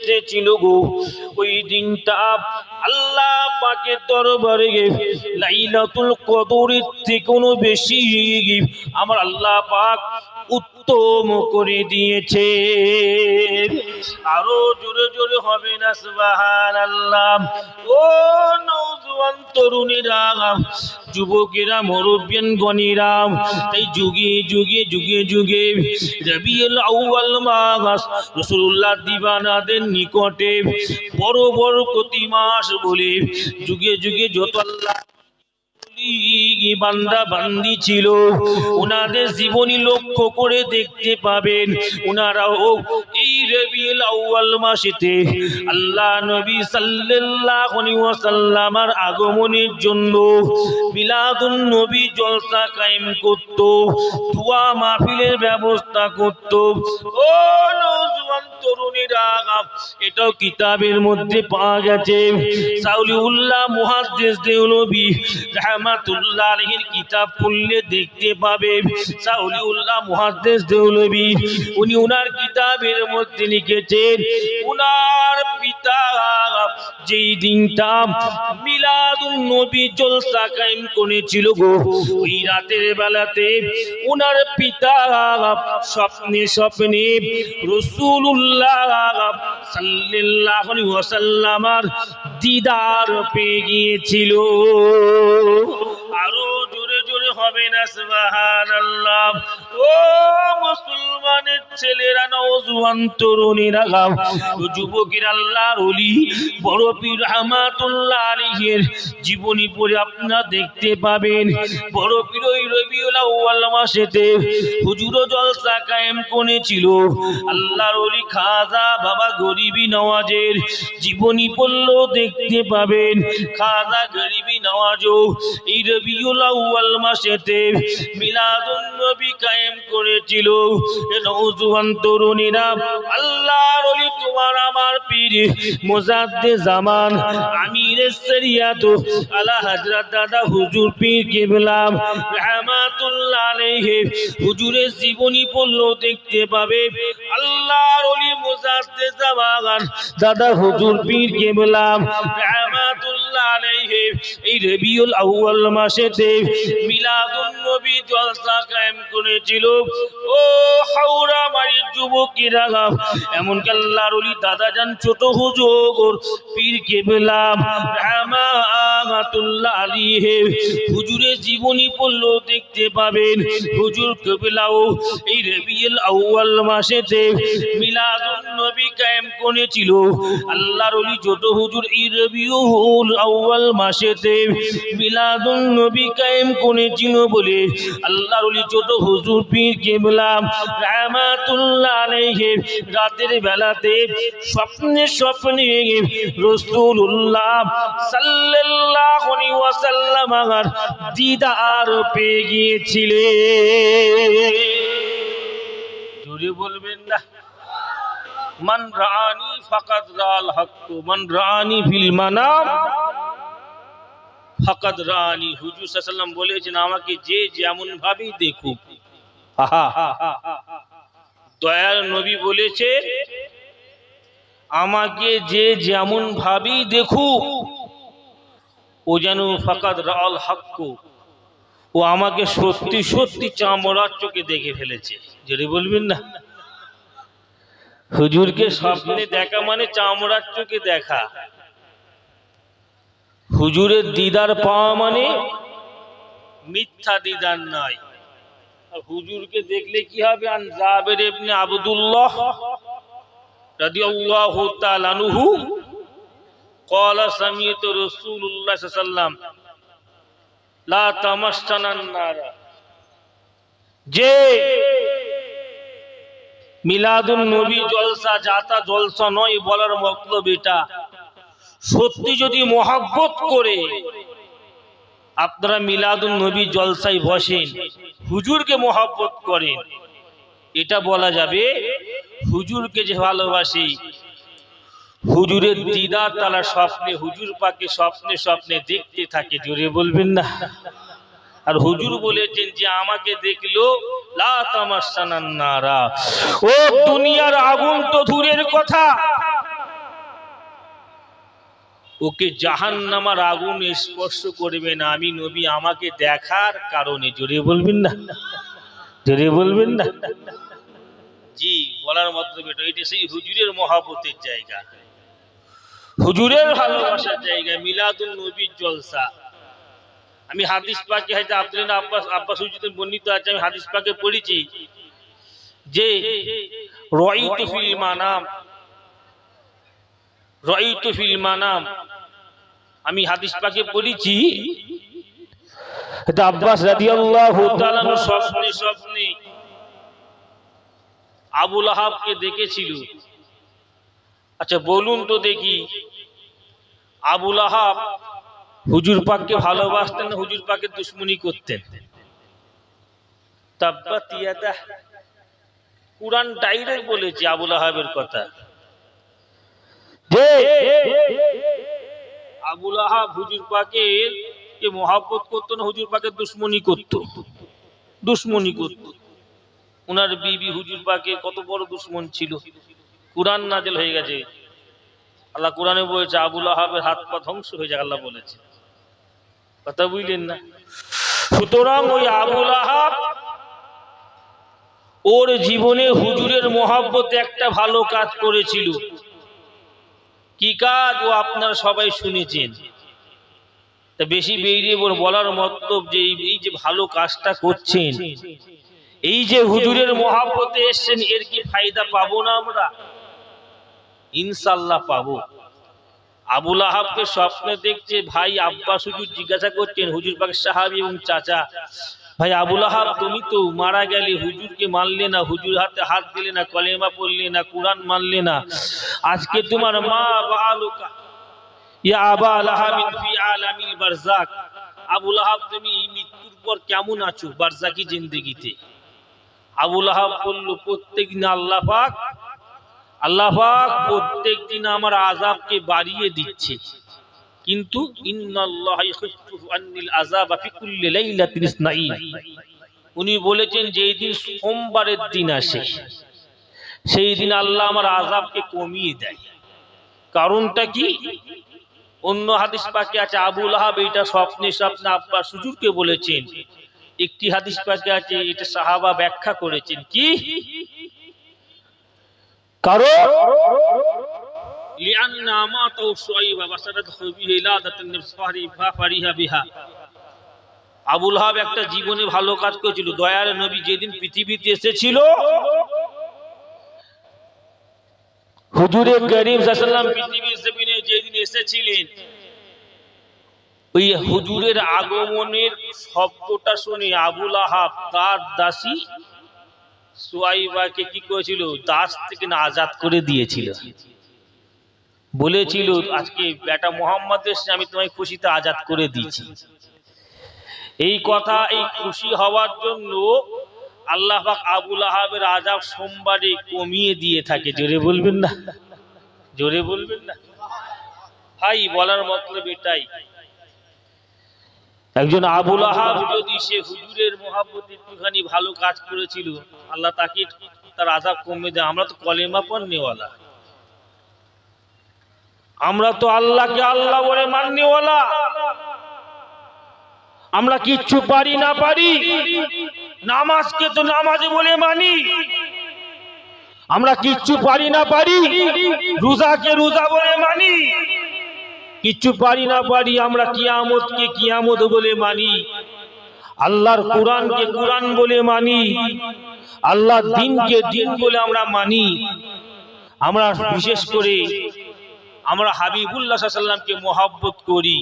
এসেছিল গো। ওই দিনটা আল্লাহ পাকের দরবারে লাইলাতুল কদরের থেকেও বেশি আমার আল্লাহ পাক উত্তম করে দিয়েছে। আরো জোরে জোরে হবে না সুবহানাল্লাহ। ও নওজোয়ান তরুণীরা, যুবকেরা, মুরব্বিয়ান গণেরা, তাই যুগে যুগে যুগে যুগে রবিউল আউয়াল মাস রাসূলুল্লাহ দিবানাদের নিকটে বড় বড় প্রতি মাস বলে যুগে যুগে যত আল্লাহ বান্দা বান্দি ছিল ওনাদের জীবনী লক্ষ্য করে দেখতে পাবেন ওনারাও এই রবিউল আউয়াল মাসেতে আল্লাহ নবী সাল্লাল্লাহু আলাইহি ওয়াসাল্লামের আগমনের জন্য মিলাদুন নবী জলসা কায়েম করত, দোয়া মাহফিলের ব্যবস্থা করত। ও নওজোয়ান তরুণীরা, এটাও কিতাবের মধ্যে পাওয়া গেছে। সাউলিউল্লাহ মুহাদ্দিস দেওলভী রাহমাতুল্লাহ আলাইহির কিতাব পড়লে দেখতে পাবে সাউলিউল্লাহ মুহাদ্দিস দেওলভী উনি ওনার কিতাবের মধ্যে লিখেছেন ওনার পিতা যেই দিনটা মিলাদুন নবী জলসা কায়েম করেছিল গো, ওই রাতের বেলাতে ওনার পিতা স্বপ্নে স্বপ্নে রাসূলুল্লাহ সাল্লাল্লাহু আলাইহি ওয়াসাল্লামের দিদার পেয়ে গিয়েছিল। আরো জোরে জোরে হবে না সুবহানাল্লাহ। ও মুসলমানের ছেলেরা, নওজোয়ান তরুণীরা, যুবকেরা, আল্লাহর ওলি বড় পীর রাহমাতুল্লাহ আলাইহির জীবনী পড়ে আপনারা দেখতে পাবেন বড় পীর ওই রবিউল আউয়াল মাসেতে হুজুর জলসা কায়েম করেছিল। আল্লাহর ওলি খাজা বাবা গরিবি নওয়াজের জীবনী পড়লেও দেখতে পাবেন খাজা গরিবি নওয়াজও এই রবিউল আউয়াল মাসেতে মিলাদুন নবী কায়েম করেছিল। নওজোয়ান তরুণীরা, আল্লাহর ওলি তোমার আমার পীর মুজাদ্দিদ জামান আমিরের শরিয়াত আলা হযরত দাদা হুজুর পীর কিবলা রাহমাতুল্লাহ আলাইহি হুজুরের জীবনী পড়লেও দেখতে পাবে আল্লাহর ওলি মুজাদ্দিদ জামান দাদা হুজুর পীর কিবলা রাহমাতুল্লাহ আলাইহি এই রবিউল আউয়াল মাসেতে মিলাদুন নবী জলসা কায়েম করেছিল। ও হাওড়া মারির যুবকেরা, এমন কি আল্লাহর ওলি দাদা জান ছোট হুজুর পীর কিবলা রাহমাতুল্লাহ আলাইহি হুজুরের জীবনী পড়লেও দেখতে পাবেন হুজুর কিবলাও এই রবিউল আউয়াল মাসেতে মিলাদুন নবী কায়েম করেছিল। আল্লাহর ওলি ছোট হুজুর এই রবিউল আউয়াল মাসেতে মিলাদুন নবী কায়েম করেছিল বলে আল্লাহর ওলি ছোট হুজুর পীর কিবলা রাহমাতুল্লাহ আলাইহি রাতের বেলাতে স্বপ্নে স্বপ্নে রাসূলুল্লাহ সাল্লাল্লাহু আলাইহি ওয়াসাল্লামের দিদার পেয়ে গিয়েছিলেন। জোরে বলবেন না? মান রাআনি ফাকাদ রাআল হক, মান রাআনি ফিল মানাম ফাকাদ রাআনি। হুজুর সাল্লাল্লাহু আলাইহি ওয়াসাল্লাম বলেছেন আমাকে যে যেমন ভাবেই দেখুক। দয়ার নবী বলেছে আমাকে যে যেমন ভাবেই দেখুক ও যেন ফাকাদ রাআল হক, ও আমাকে সত্যি সত্যি চামড়ার চোখে দেখে ফেলেছে। জোরে বলবেন না? হুজুরকে স্বপ্নে দেখা মানে চামড়ার চোখে দেখা। হুজুরের দিদার পাওয়া মানে মিথ্যা দিদার নয়। হুজুরকে দেখলে কি হবে? আন জাবের ইবনে আব্দুল্লাহ রাদিয়াল্লাহু তাআলা আনহু ক্বালা সামি'তু রাসূলুল্লাহ সাল্লাল্লাহু আলাইহি ওয়াসাল্লাম লা তামাসসানান নারা। যে মিলাদুন নবী জলসা যাতা জলসা নয় বলার মতলব এটা, সত্যি যদি মহব্বত করে আপনারা মিলাদুন নবী জলসায় বসেন, হুজুরকে মহব্বত করেন, এটা বলা যাবে হুজুরকে যে ভালোবাসি, হুজুরের দিদার তারা স্বপ্নে হুজুর পাকে স্বপ্নে স্বপ্নে দেখতে থাকে। জোরে বলবেন না? আর হুজুর বলেছেন যে আমাকে দেখলো লা তামাসসানান নারা, ও দুনিয়ার আগুন তো দূরের কথা, ওকে জাহান্নামের আগুন স্পর্শ করবে না আমি নবী আমাকে দেখার কারণে। জোরে বলবেন না, জোরে বলবেন না। জি, বলার মতলব এটা সেই হুজুরের মহব্বতের জায়গা, হুজুরের ভালোবাসার জায়গা, মিলাদুন নবীর জলসা। আমি হাদিস পাকে হয়তো আব্দুল্লাহ আব্বাস হুজুরের বর্ণিত আছে, আমি হাদিস পাকে পড়েছি যে রাইতু ফিল মানাম, রাইতু ফিল মানাম, আমি হাদিস পাকে পড়েছি এটা আব্বাস রাদিয়াল্লাহু তাআলা স্বপ্নে স্বপ্নে আবু লাহাবকে দেখেছিল। আচ্ছা বলুন তো দেখি, আবু লাহাব হুজুর পাককে ভালোবাসতেন না হুজুর পাকের দুশমনি করতেন? তাব্বাত ইয়াদা, কুরআন ডাইরেক্ট বলেছে আবু লাহাবের কথা যে আবু লাহাব হুজুর পাকের কে মহব্বত করতো না হুজুর পাকের দুশমনি করতো, দুশমনি করতো। ওনার বিবি হুজুর পাকে কত বড় দুশমন ছিল। কুরআন নাযিল হয়ে গেছে, আল্লাহ কুরআনে বলেছে আবু লাহাবের হাত পা ধ্বংস হয়ে যাক, আল্লাহ বলেছে। কথা বুঝলেন না? সুতরাং ওই আবু লাহাব ওর জীবনে হুজুরের মহব্বতে একটা ভালো কাজ করেছিল। কি কাজ? ও আপনারা সবাই শুনেছেন, তা বেশি বেরিয়ে বলার মতলব যে এই যে ভালো কাজটা করছেন, এই যে হুজুরের মহব্বতে এসছেন, এর কি ফায়দা পাবো না আমরা? ইনশাআল্লাহ পাবো। আবু লাহাবকে স্বপ্নে দেখছে ভাই আব্বাস হুজুর জিজ্ঞাসা করছেন, হুজুর পাকের সাহাবী এবং চাচা, ভাই আবু লাহাব তুমি তো মারা গেলে, হুজুরকে মানলে না, হুজুর হাতে হাত দিলে না, কলেমা পড়লে না, কুরআন মানলে না, আজকে তোমার মা বালুকা ইয়া আবা লাহাবিন ফি আলামিল বারযাক, আবু লাহাব তুমি মৃত্যুর পর কেমন আছো বারযাকি জিন্দেগিতে? আবু লাহাব বলল প্রত্যেকদিন আল্লাহ পাক প্রত্যেকদিন আমার আযাবকে বাড়িয়ে দিচ্ছে, কিন্তু ইন্নাল্লাহা ইয়াখফিফু আন্নিল আযাবা ফি কুল্লি লাইলাতিন ইসনাইন, উনি বলেছেন যেই দিন সোমবারের দিন আসে সেই দিন আল্লাহ আমার আযাবকে কমিয়ে দেয়। কারণটা কি? অন্য হাদিস পাকে আছে আবু লাহাব এটা স্বপ্নে স্বপ্নে আব্বাস হুজুরকে বলেছেন, একটি হাদিস পাকে আছে এটা সাহাবা ব্যাখ্যা করেছেন কি? কারণ লিআন্না মাতাউ শুআইবা বাসারাত খুবিহি ইলাদাতুন নিফসারি ফারিহা বিহা, আবু লাহাব একটা জীবনে ভালো কাজ করেছিল। দয়ার নবী যেদিন পৃথিবীতে এসেছিল, হুজুরে করিম সাল্লাল্লাহু আলাইহি ওয়াসাল্লাম পৃথিবীর জমিনে যেদিন এসেছিলেন, ওই হুজুরের আগমনের শব্দটা শুনে আবু লাহাব তার দাসী সুয়াইবাকে কি করেছিল? দাস থেকে না আজাদ করে দিয়েছিল। বলেছিল আজকে বেটা মুহাম্মদ এসে আমি তোমায় খুশিতে আজাদ করে দিয়েছি। এই কথা, এই খুশি হওয়ার জন্য আল্লাহ পাক আবু লাহাবের আযাব সোমবারে কমিয়ে দিয়ে থাকে। জোরে বলবেন না, জোরে বলবেন না ভাই, বলার মতলব এটাই। একজন আবু লাহাব যদি সে হুজুরের মহব্বতে একটুখানি ভালো কাজ করেছিল, আল্লাহ তাকে তার আযাব কমিয়ে দেয়। আমরা তো কলেমা পড়নেওয়ালা, আমরা তো আল্লাহকে আল্লাহ বলে মাননেওয়ালা, আমরা কিচ্ছু পারি না পারি, নামাজকে তো নামাজ বলে মানি, আমরা কিচ্ছু পারি না পারি, রোজাকে রোজা বলে মানি, কিচ্ছু পারি না পারি, আমরা কিয়ামতকে কিয়ামত বলে মানি, আল্লাহর কোরআনকে কোরআন বলে মানি, আল্লাহর দ্বীনকে দ্বীন বলে আমরা মানি। আমরা বিশেষ করে আমরা হাবিবুল্লাহ সাল্লাল্লাহু আলাইহি ওয়াসাল্লামকে মহব্বত করি।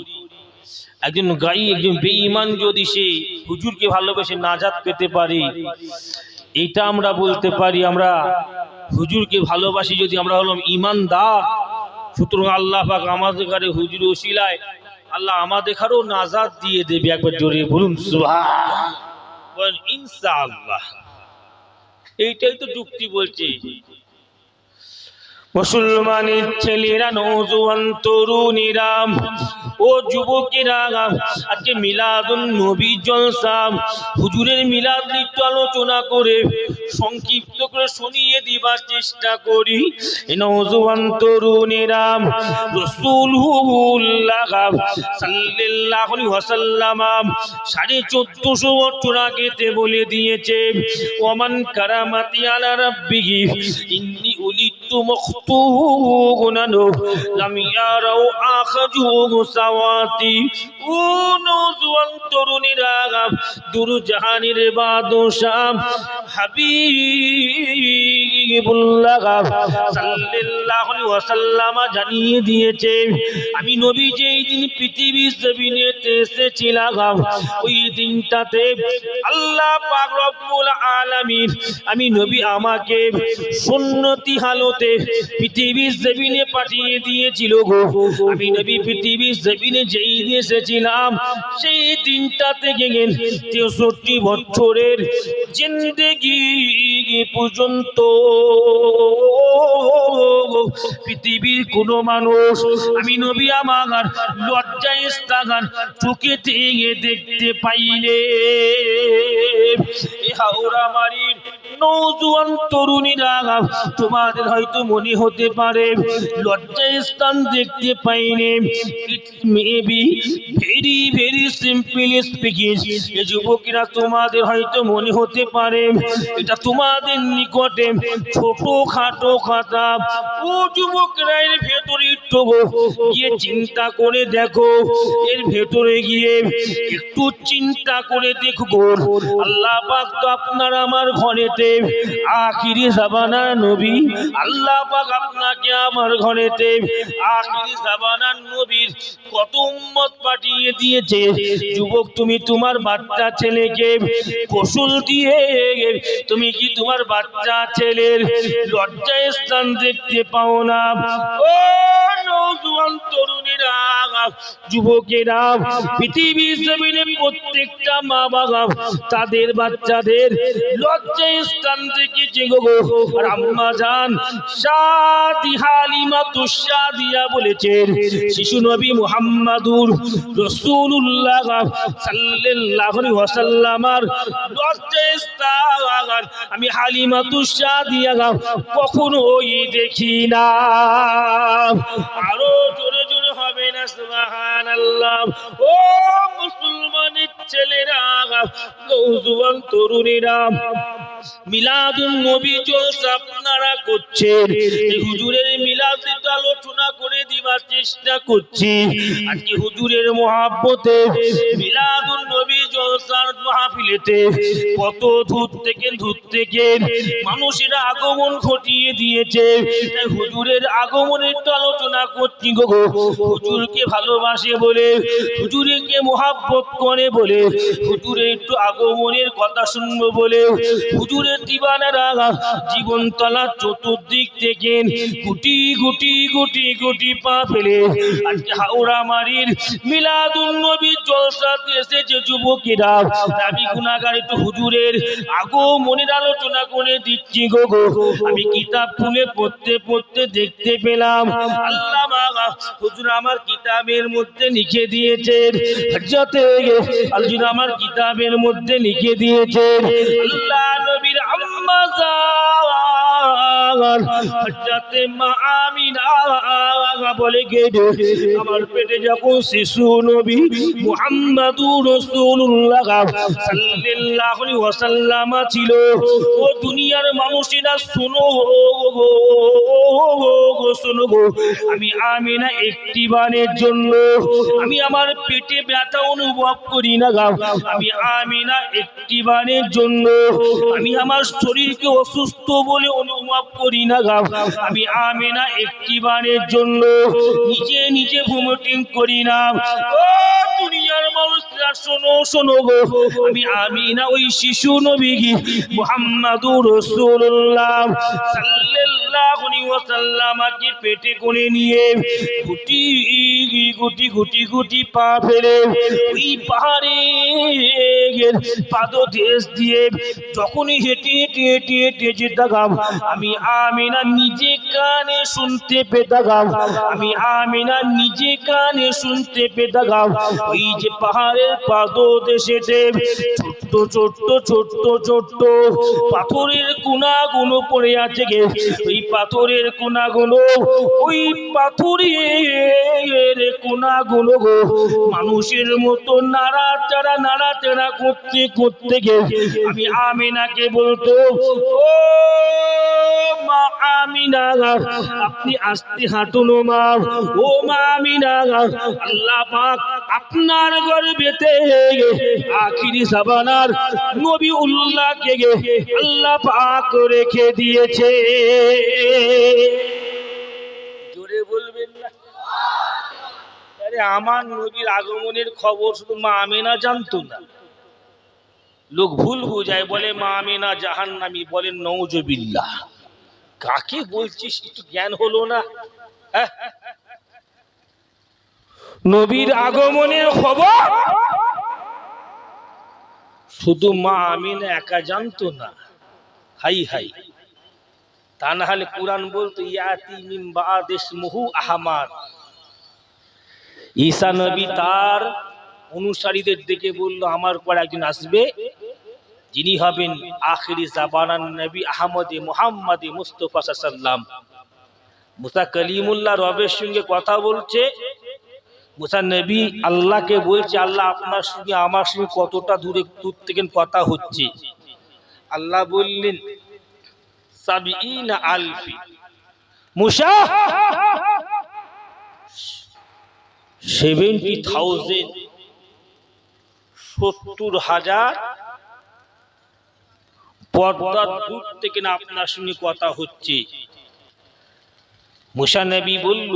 একজন গায়ী, একজন বেঈমান যদি সে হুজুরকে ভালোবেসে নাজাত পেতে পারে, এটা আমরা বলতে পারি আমরা হুজুরকে ভালোবাসি, যদি আমরা হলাম ঈমানদার। সুতরাং আল্লাহ পাক আমাদের ঘরে হুজুর ওসিলায় আল্লাহ আমাদের ঘরেও নাজাত দিয়ে দেবে। একবার জোরে বলুন সুবহান, ইনশাআল্লাহ। এইটাই তো যুক্তি বলছে। মুসলমানের ছেলেরা, নওজোয়ান তরুণীরা ও যুবকেরা, আজকে মিলাদুন নবী জলসা, হুজুরের মিলাদ নিত্য আলোচনা করে সংক্ষিপ্ত করে শুনিয়ে দিবার চেষ্টা করি। নওজোয়ান তরুণীরা, রাসূলুল্লাহ সাল্লাল্লাহু আলাইহি ওয়াসাল্লাম 1450 বছর আগেতে বলে দিয়েছে, ওমান কারামাতি আলা রাব্বিহি ইন্নী উলিদতু মখতুনান লাম ইয়ারাউ আখাজু সাওয়াতি। ও নওজোয়ান তরুণীরা, দূর জাহানের বাদশাহ হাবিবুল্লাহ সাল্লাল্লাহু আলাইহি ওয়াসাল্লাম জানিয়ে দিয়েছে, আমি নবী যেই দিন পৃথিবীর জমিনেতে এসেছিলাম, ওই দিনটাতে আল্লাহ পাক রব্বুল আলামিন আমি নবী আমাকে সুন্নতি হালতে পৃথিবীর জমিনে পাঠিয়ে দিয়েছিল গো। আমি নবী পৃথিবীর জমিনে যেই দিন এসেছিলাম, সেই দিনটা থেকে 63 বছরের জিন্দেগি পর্যন্ত পৃথিবীর কোন মানুষ আমি নবী আমার লজ্জায় স্থান চোখে থেকে দেখতে পাইলে। হাওড়া মারির নওজোয়ান তরুণীরা, তোমাদের হয়তো মনে হতে পারে লজ্জায় স্থান দেখতে পাইনি। It's maybe very very simple speaking, এ যুবকেরা তোমাদের হয়তো মনে হতে পারে এটা তোমাদের নিকটে ছোট খাটো কথা। ও যুবকরা, এর ভেতরে একটু গিয়ে চিন্তা করে দেখো, এর ভেতরে গিয়ে একটু চিন্তা করে দেখো, আল্লাহ পাক তো আপনার আমার ঘরেতে আখিরি জামানার নবী, আল্লাহ পাক আপনাকে আমার ঘরেতে আখিরি জামানার নবীর কত উম্মত পাঠিয়ে দিয়েছে। যুবক, তুমি তোমার বাচ্চা ছেলেকে গোসল দিয়ে তুমি কি তোমার বাচ্চা ছেলের লজ্জায় স্থান দেখতে পাও না? ও নওজোয়ান তরুণীরা, যুবকেরা, পৃথিবীর জমিনে প্রত্যেকটা মা বাবা তাদের বাচ্চাদের লজ্জায় স্থান দেখেছে গো। আর আম্মা জান সাদি হালিমাতুস সাদিয়া বলেছেন, শিশু নবী মুহাম্মাদুর রাসূলুল্লাহ সাল্লাল্লাহু আলাইহি ওয়াসাল্লামের লজ্জায় স্থান আমি হালিমাতুস সাদিয়া কখনোই দেখি না। আরো জোরে জোরে হবে না সুবহানাল্লাহ। ও মুসলমানের ছেলেরা, নওজোয়ান তরুণীরা, মিলাদুন নবী জলসা আপনারা করছেন, এই হুজুরের মিলাদ আলোচনা করে দিবার চেষ্টা করছি। আজকে হুজুরের মহব্বতে মিলাদুন নবী জলসার মাহফিলেতে কত দূর থেকে মানুষেরা আগমন ঘটিয়ে দিয়েছে। হুজুরের আগমনের তো আলোচনা করছি গো। হুজুরকে ভালোবাসে বলে, হুজুরকে মহব্বত করে বলে, হুজুরের একটু আগমনের কথা শুনবো বলে হুজুরের দিবানারা জীবন তলা চতুর্দিক থেকে গুটি গুটি গুটি গুটি পা ফেলে আজকে হাওড়া মারির মিলাদুন নবী জলসাতে এসেছে যুবকেরা। আমি গুনাহগার, একটু হুজুরের আগমনের আলোচনা করে দিচ্ছি গো। আমি কিতাব খুলে পড়তে পড়তে দেখতে পেলাম আল্লামা হুজুর আমার কিতাবের মধ্যে লিখে দিয়েছেন, হযরতে হুজুর আমার কিতাবের মধ্যে লিখে দিয়েছেন আল্লাহ নবীর আম্মা জান হযরতে মা আমিনা বলে গেছে, আমার পেটে যখন শিশু নবী মুহাম্মাদুর রাসূলুল্লাহ সাল্লাল্লাহু আলাইহি ওয়াসাল্লাম ছিল, ও দুনিয়ার মানুষেরা শোনো শোনো গো, আমি আমিনা একটিবারের জন্য আমি আমার পেটে ব্যথা অনুভব করি না গো। আমি আমিনা একটিবারের জন্য আমি আমার শরীরকে অসুস্থ বলে অনুভব করি না গো। আমি আমিনা একটিবারের জন্য নিজে নিজে ভমিটিং করি না। ও দুনিয়ার মানুষরা শোনো শোনো গো, আমি আমিনা ওই শিশু নবী মুহাম্মাদুর রাসূলুল্লাহ সাল্লাল্লাহু আলাইহি ওয়াসাল্লামকে পেটে করে নিয়ে গুটি গুটি গুটি গুটি পা ফেলে ওই পাহাড়ের পাদদেশ দিয়ে যখনই হেঁটে হেঁটে হেঁটে হেঁটে যেতাম, আমি আমিনা নিজে কানে শুনতে পেতাম, আমি আমিনা নিজে কানে শুনতে পেতাম ওই যে পাহাড়ের পাদদেশেতে ছোট্ট ছোট্ট ছোট্ট ছোট্ট পাথরের কোনাগুলো পড়ে আছে গে। ওই পাথরের কোনাগুলো, ওই পাথরের কোনাগুলো গো মানুষের মতো নাড়াচাড়া নাড়াচাড়া করতে করতে গে আমি আমিনাকে বলতো, ও মা আমিনা আপনি আস্তে হাঁটুন মা, ও মা আমিনা আল্লাহ পাক আপনার গর্ভেতে আখিরি জামানার নবী উল্লাহকে আল্লাহ পাক রেখে দিয়েছে। জোরে বলবেন না? আরে আমার নবীর আগমনের খবর শুধু মা আমিনা জানতো না। লোক ভুল বুঝায়, বলে মা আমিনা জাহান্নামী, বলেন নওজুবিল্লাহ। কাকে বলছিস একটু জ্ঞান হলো না? নবীর আগমনের খবর শুধু মা আমিনা একা জানতো না, হাই হাই, তা না হলে কুরআন বলতো ইয়াতি মিন বা'দি ইসমুহু আহমাদ। ঈসা নবী তার অনুসারীদের ডেকে বলল, আমার পর একজন আসবে যিনি হবেন আখিরি জামানার নবী আহমদে মুহাম্মদে মুস্তাফা সাল্লাল্লাহু আলাইহি ওয়াসাল্লাম। মুসা কালিমুল্লাহ রবের সঙ্গে কথা বলছে। মুসা নবী আল্লাহকে বলছে, আল্লাহ আপনার সঙ্গে আমার সঙ্গে কতটা দূর থেকে কথা হচ্ছে? আল্লাহ বললেন ৭০,০০০। মুসা ৭০,০০০ ৭০,০০০ পর্দার দূর থেকে না আপনার সঙ্গে কথা হচ্ছে। মুসা নবী বলল,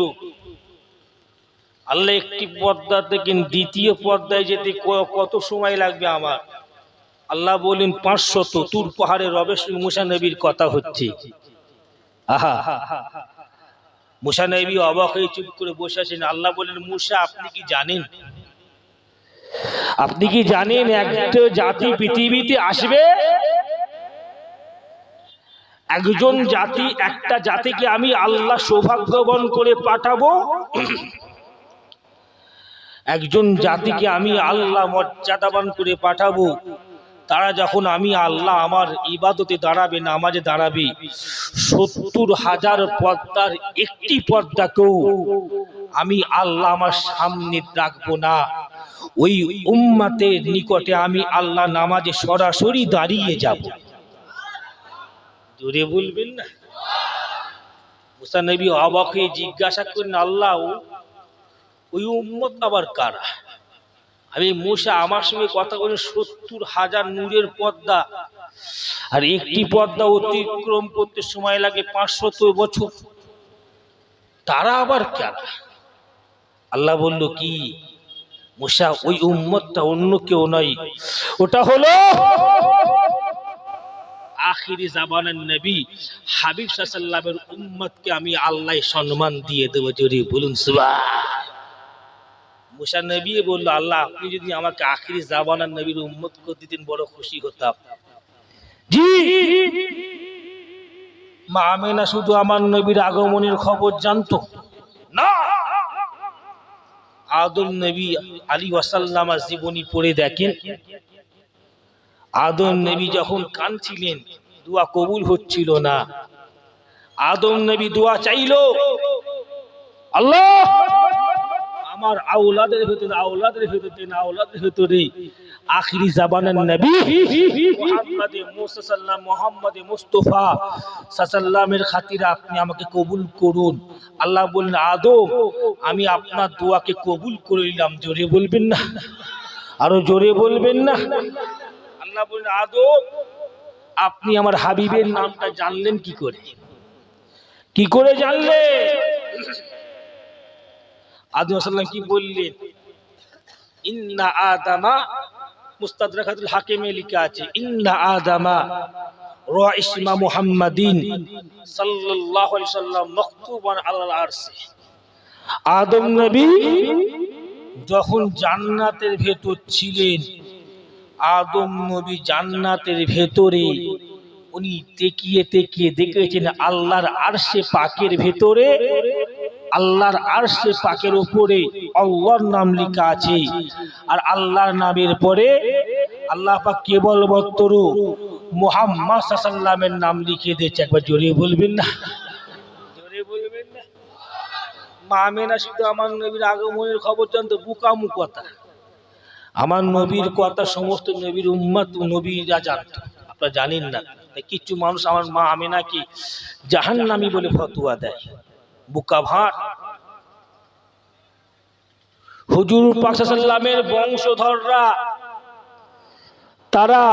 আল্লাহ একটি পর্দা থেকে দ্বিতীয় পর্দায় যেতে কত সময় লাগবে আমার? আল্লাহ বলেন ৫০০। তুর পাহাড়ে রবের সঙ্গে মুসা নবীর কথা হচ্ছে। আহা, মুসা নবী অবাক হয়ে চুপ করে বসে আছেন। আল্লাহ বলেন, মুসা আপনি কি জানেন, আপনি কি জানেন একটা জাতি পৃথিবীতে আসবে, একজন জাতি, একটা জাতিকে আমি আল্লাহ সৌভাগ্যবান করে পাঠাবো, একজন জাতিকে আমি আল্লাহ মর্যাদাবান করে পাঠাবো। তারা যখন আমি আল্লাহ আমার ইবাদতে দাঁড়াবে, নামাজে দাঁড়াবে, ৭০,০০০ পর্দার একটি পর্দাকেও আমি আল্লাহ আমার সামনে রাখবো না। ওই উম্মতের নিকটে আমি আল্লাহ নামাজে সরাসরি দাঁড়িয়ে যাব। জোরে বলবেন না? মুসা নবী অবাক হয়ে জিজ্ঞাসা করেন, আল্লাহ ওই উম্মত আবার কারা? আমি মুসা আমার সঙ্গে কথা বলেন ৭০,০০০ নূরের পর্দা, আর একটি পর্দা অতিক্রম করতে সময় লাগে ৫০০ বছর, তারা আবার কারা? আল্লাহ বলল কি, মুসা ওই উম্মতটা অন্য কেউ নয়, ওটা হলো আখিরি জামানার নবী হাবিব সাল্লাল্লাহু আলাইহি ওয়াসাল্লামের উম্মতকে আমি আল্লাহ সম্মান দিয়ে দেব। জোরে বলুন সুবহান। মুসা নবী বলল, আল্লাহ আপনি যদি আমাকে আখিরি জামানার নবীর উম্মত করে দিতেন বড় খুশি হতাম। জি, মা আমিনা শুধু আমার নবীর আগমনের খবর জানতো না, আদম নবী আলাইহিস ওয়াসাল্লাম জীবনী পড়ে দেখেন। আদম নবী যখন কাঁদছিলেন, দোয়া কবুল হচ্ছিল না। আদম নবী দোয়া চাইলো, আল্লাহ আমার আওলাদের ভেতরে আখিরি জামানার নবী মুহাম্মদ মুস্তাফা সাল্লাল্লাহু খাতিরে আপনি আমাকে কবুল করুন। আল্লাহ বললেন, আদম আমি আপনার দোয়াকে কবুল করে নিলাম। জোরে বলবেন না? আরো জোরে বলবেন না? আল্লাহ বললেন, আদম আপনি আমার হাবিবের নামটা জানলেন কি করে? কি করে জানলেন? আদম সাল্লাম কি বললেন? ইন্না আদামা, মুস্তাদরাকাতুল হাকিমে লেখা আছে, ইন্না আদামা রাইসমা মুহাম্মাদিন সাল্লাল্লাহু আলাইহি ওয়াসাল্লাম মাকতুবান আলাল আরশি। আদম নবী যখন জান্নাতের ভেতর ছিলেন, আদম নবী জান্নাতের ভেতরে উনি তেকিয়ে তেকিয়ে দেখেছেন আল্লাহর আরশে পাকের ভেতরে, আল্লাহর আরশে পাকের উপরে আল্লাহর নাম লেখা আছে। আর আল্লাহর নামের পরে আল্লাহ পাক কেবলমাত্র মুহাম্মদ সাল্লাল্লাহু আলাইহি ওয়াসাল্লামের নাম লিখে দিয়েছে। একবার জোরে বলবেন না? জোরে বলবেন না? মা আমেনা শুধু আমার নবীর আগমনের খবর জানতো, বুকামু কথা। আমার নবীর কথা সমস্ত নবীর উম্মত নবীরা জানতো, আপনারা জানেন না। কিছু মানুষ আমার মা আমেনাকে জাহান্নামী বলে ফতোয়া দেয়, বুকা ভাট। হুজুর পাক সাল্লাল্লাহু আলাইহি ওয়াসাল্লামের বংশধররা তারা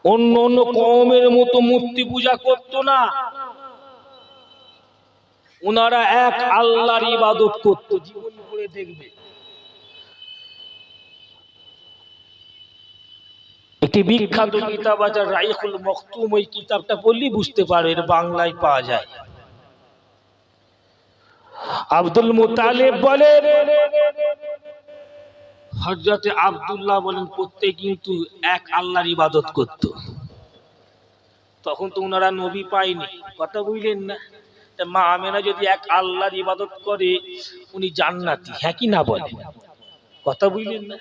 অন্য অন্য কওমের মতো মূর্তি পূজা করত না, ওনারা এক আল্লাহর ইবাদত করত। জীবন করে দেখবে, একটি বিখ্যাত কিতাব আছে রাইহুল মখতুম, ওই কিতাবটা পড়লেই বুঝতে পারো, এর বাংলায় পাওয়া যায়। আব্দুল মুতালিব বলেন, হযরতে আব্দুল্লাহ বলেন, প্রত্যেক কিন্তু এক আল্লাহর ইবাদত করত। তখন তো ওনারা নবী পায়নি, কথা বুঝলেন না? মা আমেনা যদি এক আল্লাহর ইবাদত করে উনি জান্নাতি, হ্যাঁ কি না বলে? কথা বুঝলেন না?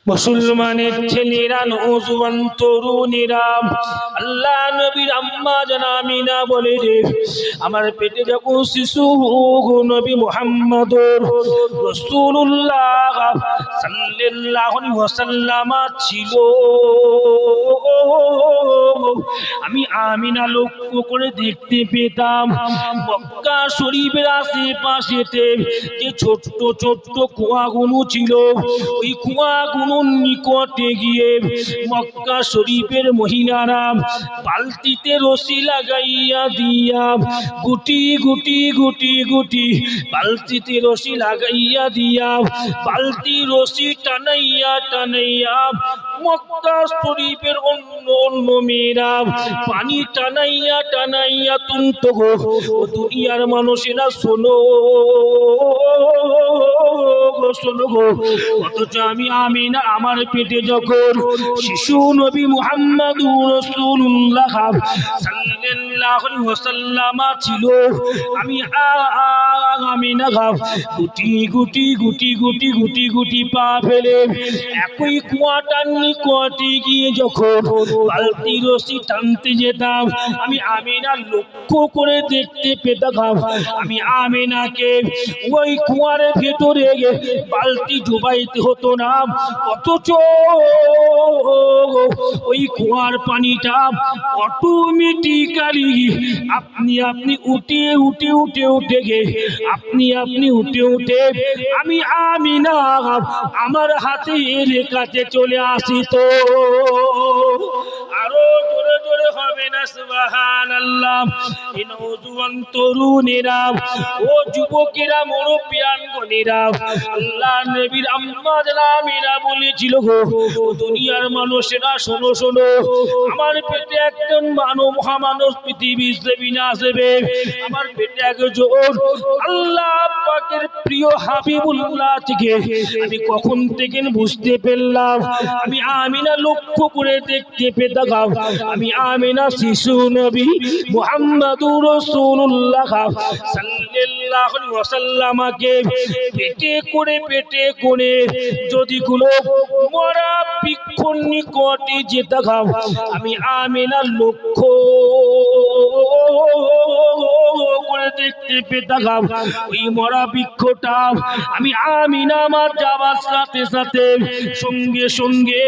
মুসলমানের ছেলেরা, নওজোয়ান তরুণীরা, আল্লাহ নবীর আম্মা জান আমিনা বলে রে, আমার পেটে যখন শিশু নবী মুহাম্মদুর রাসূলুল্লাহ সাল্লাল্লাহু আলাইহি ওয়াসাল্লাম ছিল, আমি আমিনা লক্ষ্য করে দেখতে পেতাম মক্কা শরীফের আশেপাশেতে যে ছোট্ট ছোট্ট কুয়াগুলো ছিল, ওই কুয়াগুলো নিকটে গিয়ে মক্কা শরীফের মহিলারা বালতিতে রশি লাগাইয়া দিয়া গুটি গুটি গুটি গুটি বালতিতে রশি লাগাইয়া দিয়া বালতি রশি টানাইয়া টানাইয়া মক্কা শরীফের অন্য অন্য মেয়েরা পানি টানাইয়া টানাইয়া তুলত গো। দুনিয়ার মানুষেরা শোনো শোনো গো, অথচ আমি আমিনা আমার পেটে যখন শিশু নবী মুহাম্মদুর রাসূলুল্লাহ সাল্লাল্লাহু আলাইহি ওয়াসাল্লাম ছিল, আমি আমিনা গুটি গুটি গুটি গুটি গুটি গুটি পা ফেলে একই কুয়াটার নিকটে গিয়ে যখন বালতি রশি টানতে যেতাম, আমি আমিনা লক্ষ্য করে দেখতে পেতাম আমি আমিনাকে ওই কুয়ার ভেতরে বালতি ডুবাইতে হতো না, অথচ ওই কুয়ার পানিটা অটোমেটিক্যালি আপনি আপনি উঠে উঠে উঠে উঠে গে আপনি আপনি উঠে উঠে আমি আমিনা আমার হাতে রেখাতে চলে আসিত। আরো জোরে জোরে হবে না সুবহানাল্লাহ। এই নওজোয়ান তরুণেরা, ও যুবকেরা, মুরব্বিয়ানগণেরা, আল্লাহ নবীর আম্মা জান আমিনা বলেছিল গো, দুনিয়ার মানুষেরা শোনো শোনো, আমার পেটে একজন মহামানব পৃথিবীর জমিনে আসবে, আমার পেটে একজন আল্লাহ পাকের প্রিয় হাবিবুল্লাহ থেকে আমি কখন থেকে বুঝতে পেলাম, আমি আমিনা লক্ষ্য করে দেখতে পেতাম আমি আমিনা শিশু নবী মুহাম্মদুর রাসূলুল্লাহ সাল্লাল্লাহু আলাইহি ওয়াসাল্লামকে পেটে করে যদি কোনো মরা বৃক্ষ নিকটে যেতাম, আমি আমিনা লক্ষ্য করে দেখতে পেতাম ওই মরা বৃক্ষটা আমি আমিনা আমার যাবার সাথে সাথে সঙ্গে সঙ্গে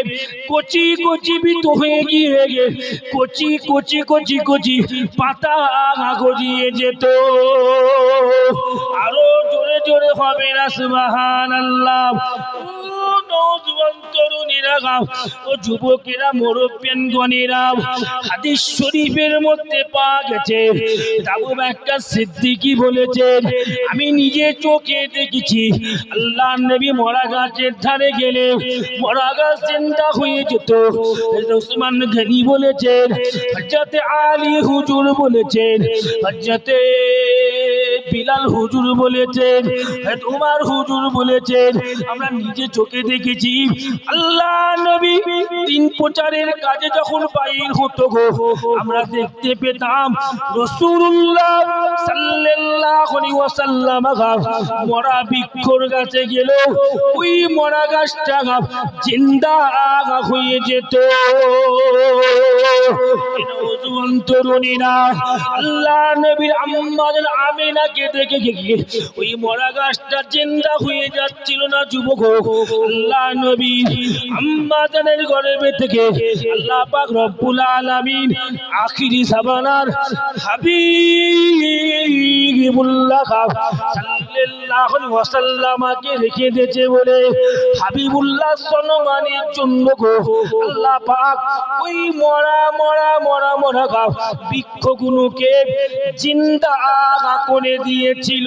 কচি কচি বিত হয়ে গিয়ে কচি কচি কচি কচি পাতা গজিয়ে যেত। আরো জোরে জোরে হবে না সুবহানাল্লাহ। নওজোয়ান তরুণীরা ও যুবকেরা মুরব্বিয়ানগণেরা হাদিস শরীফের মধ্যে পাওয়া গেছে আবু বকর সিদ্দিকী বলেছেন আমি নিজে চোখে দেখেছি আল্লাহর নবী মরা গাছের ধারে গেলে মরা গাছ জিন্দা হয়ে যেত। ওসমান গনি বলেছেন, হযরত আলী হুজুর বলেছেন, হযরত বিলাল হুজুর বলেছেন, হযরত উমর হুজুর বলেছেন আমরা নিজে চোখে দেখেছি আল্লাহ নবী দিন প্রচারের কাজে যখন বাইর হতো গো আমরা দেখতে পেতাম রাসূলুল্লাহ সাল্লাল্লাহু আলাইহি ওয়াসাল্লাম মরা বৃক্ষর কাছে গেল ওই মরা গাছটা জিন্দা হয়ে যেত। নওজোয়ান তরুণীরা আল্লাহ নবীর আম্মা জান আমিনাকে দেখে ওই মরা গাছটা জিন্দা হয়ে যাচ্ছিল না যুবক, আল্লাহ নবী আম্মা জানের গর্ভে থেকে আল্লাহ পাক রব্বুল আলামিন আখিরি জামানার হাবিবুল্লাহ সাল্লাল্লাহু আলাইহি ওয়াসাল্লামকে রেখে দিয়েছে বলে হাবিবুল্লাহ সম্মানের জন্য গো আল্লাহ পাক ওই মরা মরা মরা মরা বৃক্ষগুলোকে জিন্দা করে দিয়েছিল।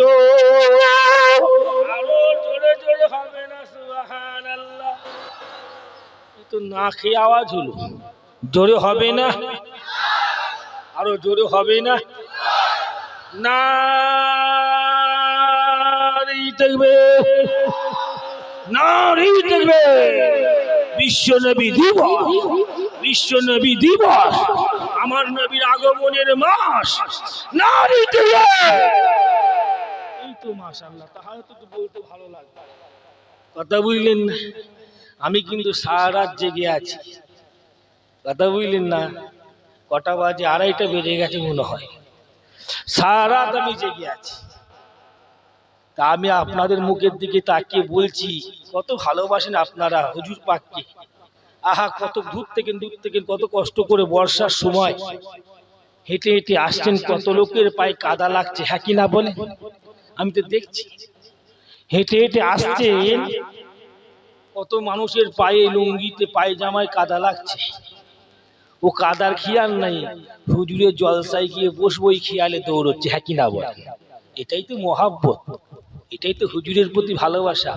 আরো জোরে জোরে হবে না সুবহানাল্লাহ। তো না খেয়ে আওয়াজ হলো, জোরে হবে না, আরো জোরে হবে না। নারী দেখবে, নারী দেখবে, বিশ্বনবী দিবস, বিশ্বনবী দিবস, আমার নবীর আগমনের মাস, নারী দেখবে। এই তো মাশাআল্লাহ, তাহলে তো বলতে ভালো লাগবে। কথা বুঝলেন না? আমি কিন্তু সারা রাত জেগে আছি, কথা বুঝলেন না? কটা বাজে? 2:30 বেজে গেছে মনে হয়। সারা রাত আমি জেগে আছি। তা আমি আপনাদের মুখের দিকে তাকিয়ে বলছি কত ভালোবাসেন আপনারা হুজুর পাককে। আহা, কত দূর থেকে কত কষ্ট করে বর্ষার সময় হেঁটে হেঁটে আসছেন, কত লোকের পায়ে কাদা লাগছে, হ্যাঁ কি না বলে? আমি তো দেখছি হেঁটে হেঁটে আসছেন, কত মানুষের পায়ে লুঙ্গিতে পায়জামায় কাদা লাগছে। ও কাদার খেয়াল নাই, হুজুরের জলসায় গিয়ে বসবই খেয়ালে দৌড়চ্ছে, হ্যাঁ কি না বলেন? এটাই তো মহাব্বত, এটাই তো হুজুরের প্রতি ভালোবাসা।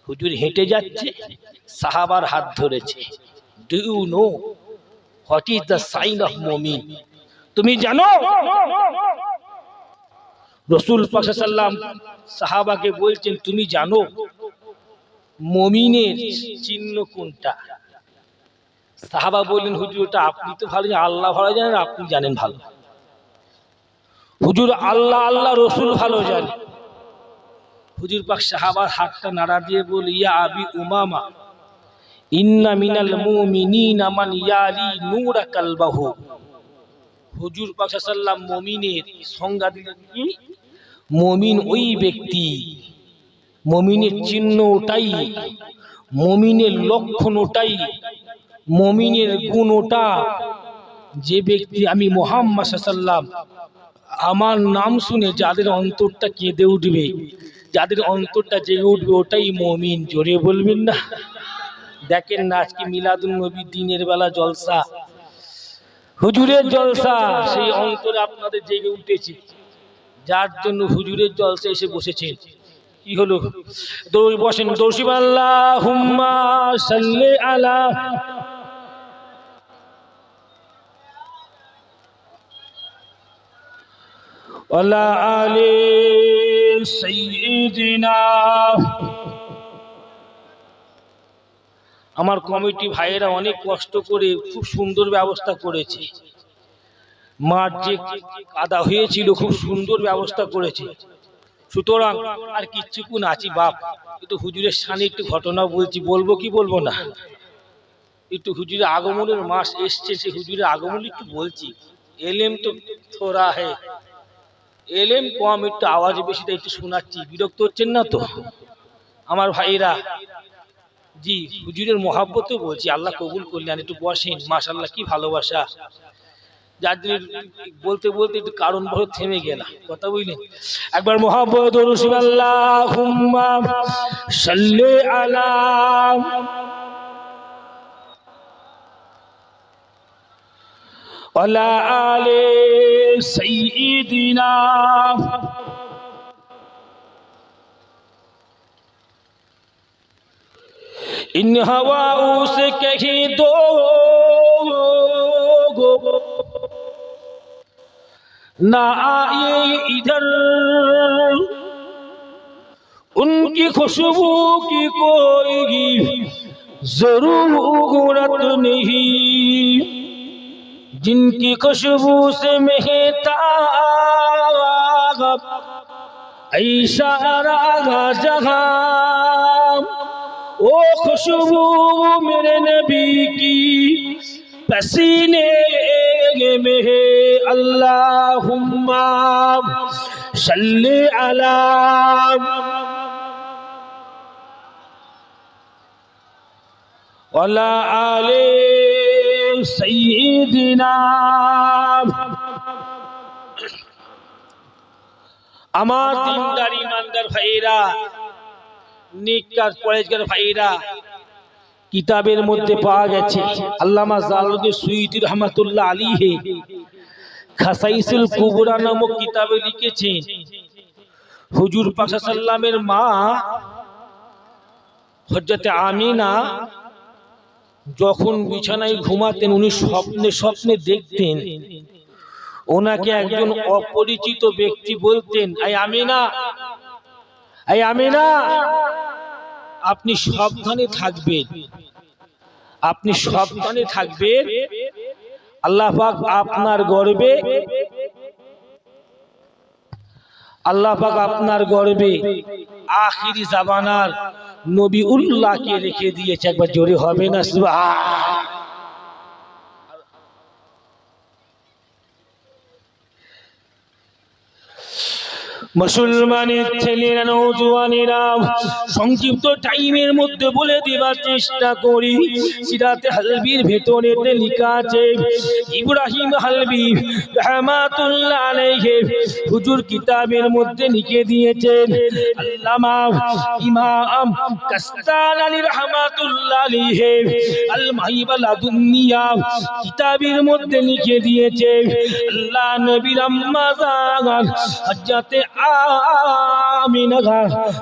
হুজুর হেঁটে যাচ্ছে, সাহাবার হাত ধরেছে। Do you know what is the sign of মুমিন? তুমি জানো? রাসূল পাক সাল্লাল্লাহু আলাইহি ওয়াসাল্লাম সাহাবাকে বলছেন তুমি জানো মুমিনের চিহ্ন কোনটা? সাহাবা বললেন হুজুর ওটা আপনি তো ভালো জানেন, আল্লাহ ভালো জানেন, আপনি জানেন ভালো। হুজুর আল্লাহ আল্লাহ রাসূল ভালো জানে। হুজুর পাক সাহাবার হাতটা নাড়া দিয়ে বলে, ইয়া আবি উমামা ইন্না মিনাল মুমিনিনা মান ইয়ালি নূরা কালবাহু। হুজুর পাক সাল্লাল্লাহু আলাইহি ওয়াসাল্লাম মুমিনের সংজ্ঞা দিলেন কি? মুমিন ওই ব্যক্তি, মুমিনের চিহ্ন ওটাই, মুমিনের লক্ষণ ওটাই, মুমিনের গুণ ওটা, যে ব্যক্তি আমি মুহাম্মদ সাল্লাল্লাহু আলাইহি ওয়াসাল্লাম আমার নাম শুনে যাদের অন্তরটা কেঁদে উঠবে, যাদের অন্তরটা জেগে উঠবে, ওটাই মুমিন। জোরে বলবেন না? দেখেন না আজকে মিলাদুন নবী দিনের বেলা জলসা, হুজুরের জলসা, সেই অন্তরে আপনাদের জেগে উঠেছে, যার জন্য হুজুরের জলসা এসে বসেছেন। কি হলো? দৌড় বসেন, দৌড়ি আল্লাহুম্মা সাল্লি আলা ওয়ালা আলি সাইয়্যিদিনা। আমার কমিটি ভাইয়েরা অনেক কষ্ট করে খুব সুন্দর ব্যবস্থা করেছে। মাঠ যে কাদা হয়েছিল খুব সুন্দর ব্যবস্থা করেছে। সুতরাং আর কিচ্ছুকুন আছি বাপ, একটু হুজুরের সামনে একটু ঘটনা বলছি, বলবো কি বলবো না? একটু হুজুরের আগমনের মাস এসছে, সে হুজুরের আগমন একটু বলছি। এলেম তো থোড়া হে, এলেম কম, একটু আওয়াজ বেশি, তাই একটু শোনাচ্ছি। বিরক্ত হচ্ছেন না তো আমার ভাইরা? জি, হুজুরের মহাব্বতে বলছি, আল্লাহ কবুল করলেন। একটু বসেন, মাশাআল্লাহ কি ভালোবাসা। যার জন্য বলতে বলতে একটু কারণ বড় থেমে গেলাম, কথা বুঝলেন। একবার মোহাম্মদ রাসূলুল্লাহ আল্লাহুম্মা সাল্লি আলা ওয়ালা আলি সাইয়্যিদিনা इन हवाओं से कहीं दो ना आए इधर, उनकी खुशबू की कोई जरूरत नहीं, जिनकी खुशबू से महकता ऐसा रहा जहां, ओ खुशबू मेरे नबी की पसीने में है। अल्लाहुम्मा सल्ली अला वाला आले सय्यिदिना। আমার দিনদার ইমানদার ভাইরা, নেককার পরেজগার ভাইরা, কিতাবের মধ্যে পাওয়া গেছে আল্লামা জালালউদ্দিন সুয়ুতী রহমাতুল্লাহ আলাইহি খাসাইসুল কুবরা নামক কিতাবে লিখেছেন, হুজুর পাক সাল্লাল্লাহু আলাইহি ওয়াসাল্লামের মা হযরত আমিনা যখন বিছানায় ঘুমাতেন, উনি স্বপ্নে স্বপ্নে দেখতেন ওনাকে একজন অপরিচিত ব্যক্তি বলতেন, এই আমিনা, এই আমিনা, আপনি সাবধানে থাকবেন, আপনি সাবধানে থাকবেন, আল্লাহ পাক আপনার গর্বে, আল্লাহ পাক আপনার গর্বে আখিরি জামানার নবিউল্লাহকে রেখে দিয়েছে। একবার জোরে হবে না সুবহান। মুসলমানের ছেলেরা, নওজোয়ানেরা, সংক্ষিপ্ত টাইমের মধ্যে বলে দেবার চেষ্টা করি। সিরাতে হালবির ভেতরে লেখা আছে, ইব্রাহিম হালবি রাহমাতুল্লাহ আলাইহি হুজুর কিতাবের মধ্যে লিখে দিয়েছেন, আল্লামা ইমাম কাস্তালানি রাহমাতুল্লাহ আলাইহি আল মাহিবা লাদুনিয়া কিতাবের মধ্যে লিখে দিয়েছে, আল্লাহ নবীর আম্মা জান হযরত আমিনা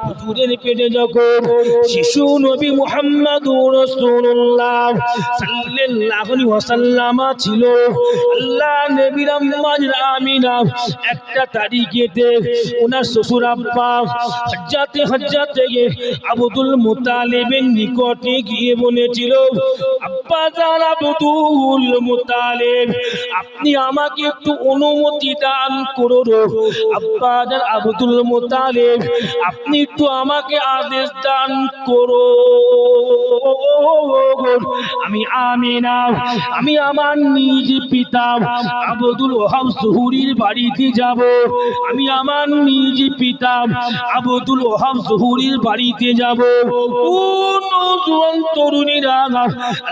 হুজুরের পেটে যখন শিশু নবী মুহাম্মদুর রাসূলুল্লাহ সাল্লাল্লাহু আলাইহি ওয়াসাল্লাম ছিল, আল্লাহ নবীর আম্মা আমিনা একটা তারিখেতে ওনার শ্বশুর আব্বা হযরত আব্দুল মুত্তালিবের নিকটে গিয়ে বলেছিল, আব্বা জান আব্দুল মুত্তালিব, আপনি আমাকে একটু অনুমতি দান করুন। আব্বা জান আব্দুল মুত্তালিব, আপনি একটু আমাকে আদেশ দান করো, আমি আমিনা, আমি আমার নিজ পিতা আব্দুল ওহাব জহুরীর বাড়িতে যাব, আমি আমার নিজ পিতা আব্দুল ওহাব জহুরীর বাড়িতে যাব। ও নওজোয়ান তরুণীরা,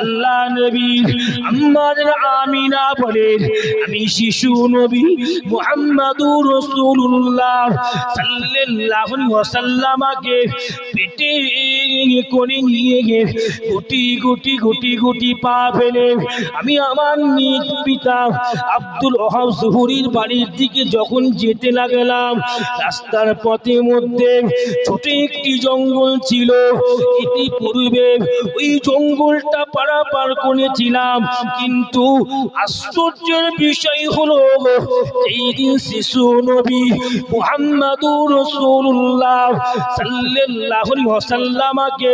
আল্লাহ নবী আম্মা জান আমিনা বলেন, আমি শিশু নবী মুহাম্মদুর রাসূলুল্লাহ সাল্লাল্লাহু আলাইহি ওয়াসাল্লামকে পেটে করে নিয়ে গিয়ে গুটি গুটি গুটি গুটি পা ফেলে আমি আমার নিজ পিতা আব্দুল ওহাব জহুরীর বাড়ির দিকে যখন যেতে লাগলাম, রাস্তার পথে মধ্যে ছোট একটি জঙ্গল ছিল। ইতিপূর্বে ওই জঙ্গলটা পারাপার করেছিলাম, কিন্তু আশ্চর্যের বিষয় হলো এই দিন শিশু নবী মুহাম্মদুর রাসূলুল্লাহ সাল্লাল্লাহু আলাইহি ওয়াসাল্লামকে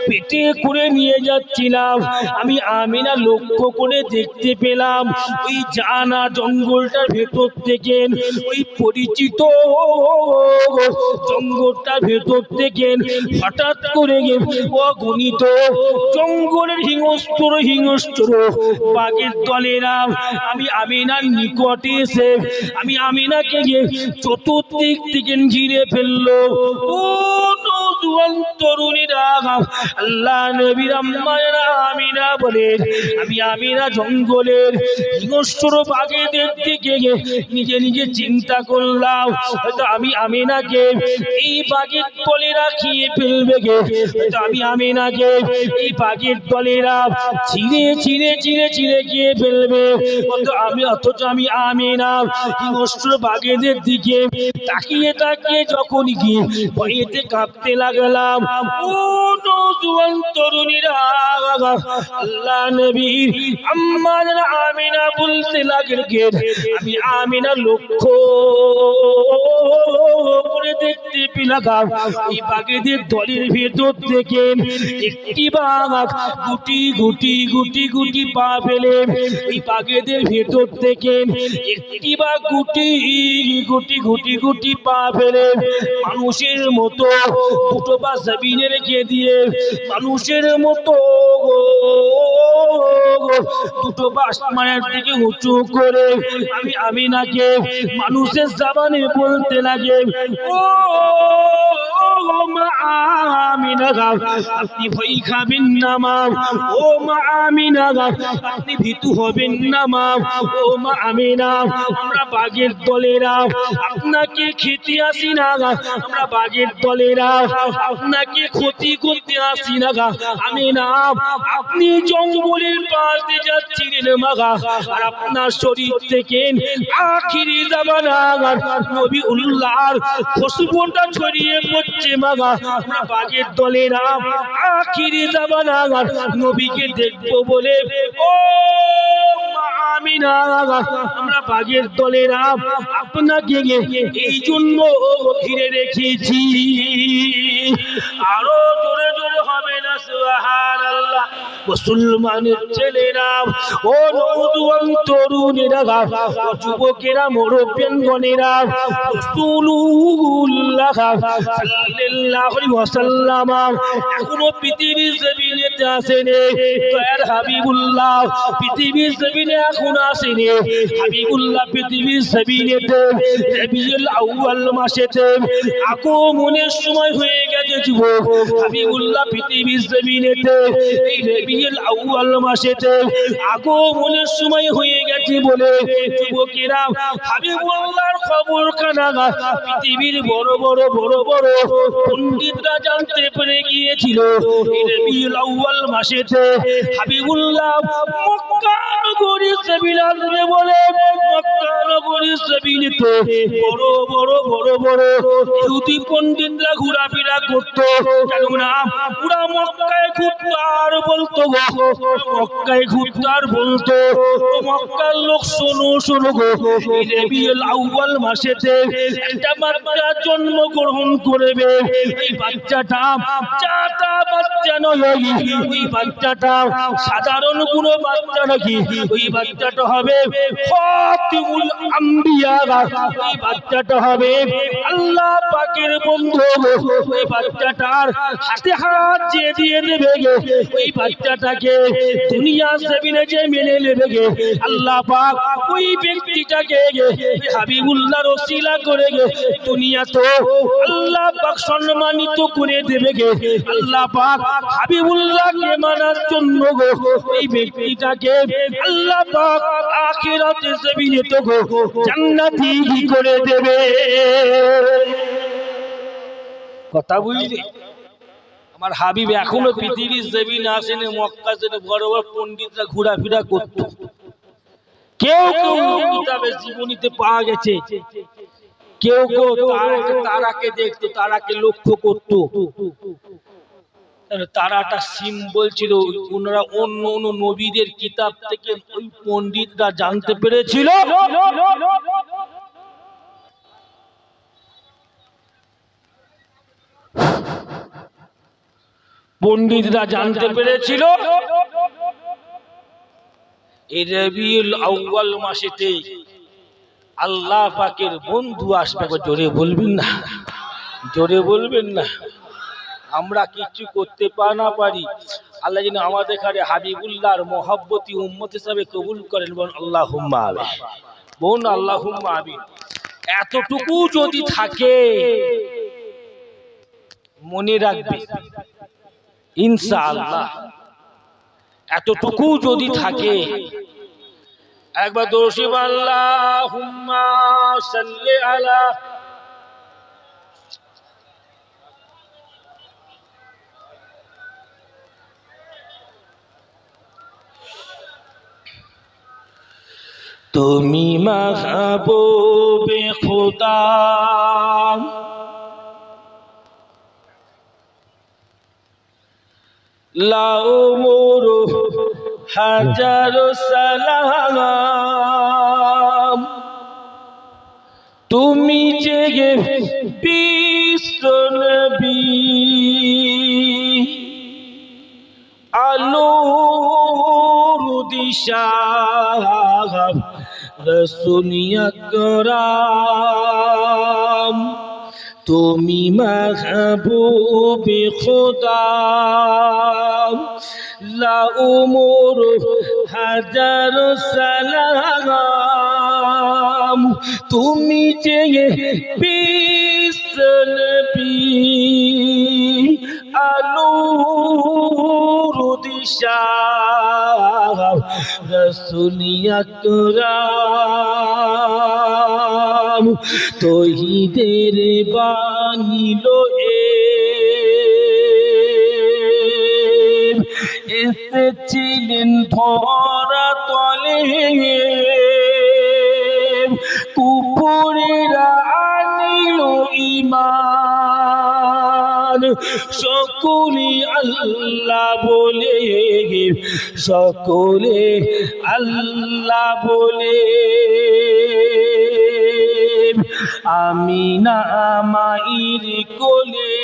পেটে করে নিয়ে যাচ্ছিলাম। আমি আমিনা লক্ষ্য করে দেখতে পেলাম ওই জানা জঙ্গলটার ভেতর থেকে, ওই পরিচিত জঙ্গলটার ভেতর থেকে হঠাৎ করে অগণিত জঙ্গলের হিংস্র বাঘের দলেরা আমি আমিনার নিকটে এসে আমি আমিনাকে চতুর্দিক থেকে ঘিরে ফেললো। ও নওজোয়ান তরুণীরা আল্লাহ নবীর আম্মা আমিনা বলেন আমি আমিনা জঙ্গলের হিংস্র বাঘেদের দিকে নিজে নিজে চিন্তা করলাম হয়তো আমি আমিনাকে এই বাঘের দলেরা খেয়ে ফেলবে গে, হয়তো আমি আমিনাকে এই বাঘের দলেরা ছিঁড়ে ছিঁড়ে ছিঁড়ে ছিঁড়ে খেয়ে ফেলবে, অথচ আমি আমিনা হিংস্র বাঘেদের দিকে তাকিয়ে তাকিয়ে যখন গিয়ে ভয়েতে কাঁপতে লাগলাম। ও নওজোয়ান তরুণীরা আল্লাহ নবীর আম্মা আমিনা বলতে লাগলেন আমি আমিনা লক্ষ্য করে দেখতে পেলাম এই বাঘেদের দলের ভেতর থেকে একটি বাঘ গুটি গুটি গুটি গুটি পা ফেলে এই বাঘেদের ভেতর থেকে একটি বাঘ গুটি গুটি গুটি গুটি পা ফেলে মানুষের মতো দুটো পা জমিনে রেখে দিয়ে মানুষের মতো দুটো পা আসমানের দিকে উঁচু করে আমি আমিনাকে মানুষের জবানে বলতে লাগে ও মা আমিনা আপনি ভয় খাবেন না মা, ও মা আমিনা আপনি ভীতু হবেন না মা, ও মা আমিনা আমরা বাঘের দলেরা আপনাকে খেতে আসি না, আমরা বাঘের দলেরা আপনাকে ক্ষতি করতে আসি না আমিনা, আপনি জঙ্গলের পাশ দিয়ে যাচ্ছিলেন মাগা আর আপনার শরীর থেকে আখিরি জামানার নবী উল্লাহর খুশবুটা ছড়িয়ে পড়ছে মাগা, আমরা বাঘের দলেরা আখিরি জামানার নবীকে দেখবো বলে ও আমিনা আমরা বাঘের দলেরা আপনাকে এই জন্য ঘিরে রেখেছি। আরো জোরে জোরে হবে না সুবহানাল্লাহ। মুসলমানের ছেলেরা ও নওজোয়ান তরুণেরা ও যুবকেরা মুরব্বিয়ানগণেরা রাসূলুল্লাহ সাল্লাল্লাহু আলাইহি ওয়াসাল্লাম এখনো পৃথিবীর জমিনেতে আসেনি, দয়ার হাবিবুল্লাহ পৃথিবীর জমিনে এখন আসেনি। হাবিবুল্লাহ পৃথিবীর জমিনেতে রবিউল আউয়াল মাসেতে আগমনের সময় হয়ে গেছে যুবক। হাবিবুল্লাহ পৃথিবীর জমিনেতে এই রবিউল আউয়াল মাসেতে আগমনের সময় হয়ে গেছে বলে যুবকেরা হাবিবুল্লাহর খবর কানা পৃথিবীর বড় বড় বড় বড় পণ্ডিতরা জানতে পেরে গিয়েছিল এই রবিউল আউয়াল মাসেতে হাবিবুল্লাহ মক্কা নগরী জমিনে আসবে বলে মক্কা নগরী জমিনেতে বড় বড় বড় বড় ইহুদি পণ্ডিতরা ঘোরাফেরা করতো, কেননা পুরা মক্কায় ঘুরতো আর বলতো মক্কায় ঘুরতো আর বলতো মক্কার লোক শোনো শোনো গো এই রবিউল আউয়াল মাসেতে একটা বাচ্চা জন্মগ্রহণ করবে, এই বাচ্চাটা চাটা বাচ্চা নয়, ওই বাচ্চাটা সাধারণ কোনো বাচ্চা নাকি, ওই বাচ্চাটা হবে খাতিমুল আম্বিয়া, ওই বাচ্চাটা হবে আল্লাহ পাকের বন্ধু, ওই বাচ্চাটার হাতে হাত দিয়ে দেবে গে, ওই বাচ্চাটাকে দুনিয়া জমিনে যে মেনে নেবে গে আল্লাহ পাক ওই ব্যক্তিটাকে হাবিবুল্লাহর ওসিলা করে গে দুনিয়া তো আল্লাহ পাক সম্মানিত করে দেবে গে, আল্লাহ পাক হাবিবুল্লাহকে মানার জন্য গো ওই ব্যক্তিটাকে আল্লাহ পাক আখিরাতে জমিনে তো গো জান্নাতি করে দেবে। কথা বুঝলি? আমার হাবিব এখনো পৃথিবীর জমিনে আসেনি, মক্কা জেনে বড় বড় পণ্ডিতরা ঘোরাফেরা করতো, কেউ কেউ কিতাবে জীবনীতে পাওয়া গেছে, কেউ কেউ তারাকে দেখতো, তারাকে লক্ষ্য করতো, তারাটা সিম্বল ছিল, ওনারা অন্য অন্য নবীদের কিতাব থেকে ওই পণ্ডিতরা জানতে পেরেছিল এই রবিউল আউয়াল মাসেতে আল্লাহ পাকের বন্ধু আসবে। জোরে বলবেন না, জোরে বলবেন না। আমরা কিছু করতে না পারি, আল্লাহ যেন আমাদের এখানে হাবিবুল্লাহর মহব্বতি উম্মত হিসাবে কবুল করেন। বোন আল্লাহুম্মা আমিন, বোন আল্লাহুম্মা আমিন। এতটুকু যদি থাকে মনে রাখবে ইনশাআল্লাহ এতটুকু যদি থাকে, একবার দোষিব আল্লাহুম্মা সাল্লি আলা তুমি মাহবুবে খুদা লাও মোর হাজার সালাম, তুমি যে বিশ্ব নবী আলোর দিশা রাসূল আকরাম, তুমি মাহবুবে খুদা লাও মোর হাজার সালাম, তুমি যে বিশ্ব নবী আলোর দিশা রাসূল আকরাম, তৌহিদের বাণীলো এসেছিলেন ধরা তলে, কুপুরীরা আনিল ঈমান, সকলে আল্লাহ বলে, সকলে আল্লাহ বলে, আমিনা মায়ের কোলে,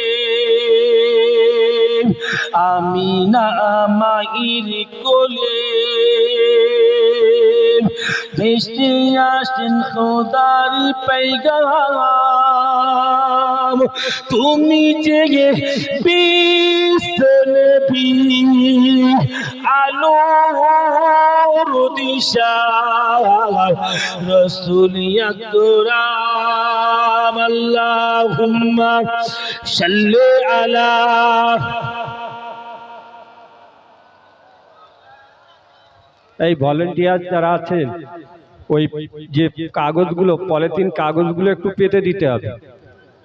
আমিনা মায়ের কোলে ভেসে আসেন খোদার पैगाम, তুমি যে বিশ্ব নবী আলোর দিশা রাসূল আকরাম, আল্লাহুম্মা সাল্লি আলা। এই ভলেন্টিয়ার যারা আছেন ওই যে কাগজগুলো, পলিথিন কাগজগুলো একটু পেতে দিতে হবে,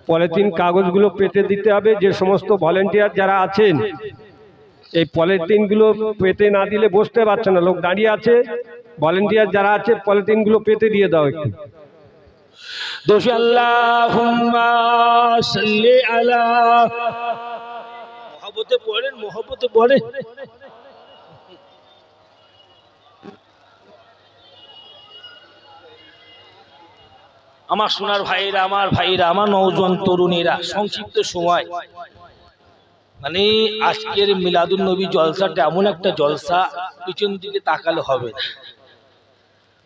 পলিথিন কাগজগুলো পেতে দিতে হবে। যে সমস্ত ভলেন্টিয়ার যারা আছেন এই পলিথিনগুলো পেতে না দিলে বসতে পারছে না, লোক দাঁড়িয়ে আছে, ভলেন্টিয়ার যারা আছে পলিথিনগুলো পেতে দিয়ে দাও একটু। দোষী আল্লাহুম্মা সাল্লি আলা, মহব্বতে পড়েন, মহব্বতে পড়েন। আমার সোনার ভাইরা, আমার ভাইরা, আমার নওজোয়ান তরুণীরা, সংক্ষিপ্ত সময় মানে আজকের মিলাদুন নবী জলসাটা এমন একটা জলসা, পিছন দিকে তাকালে হবে না,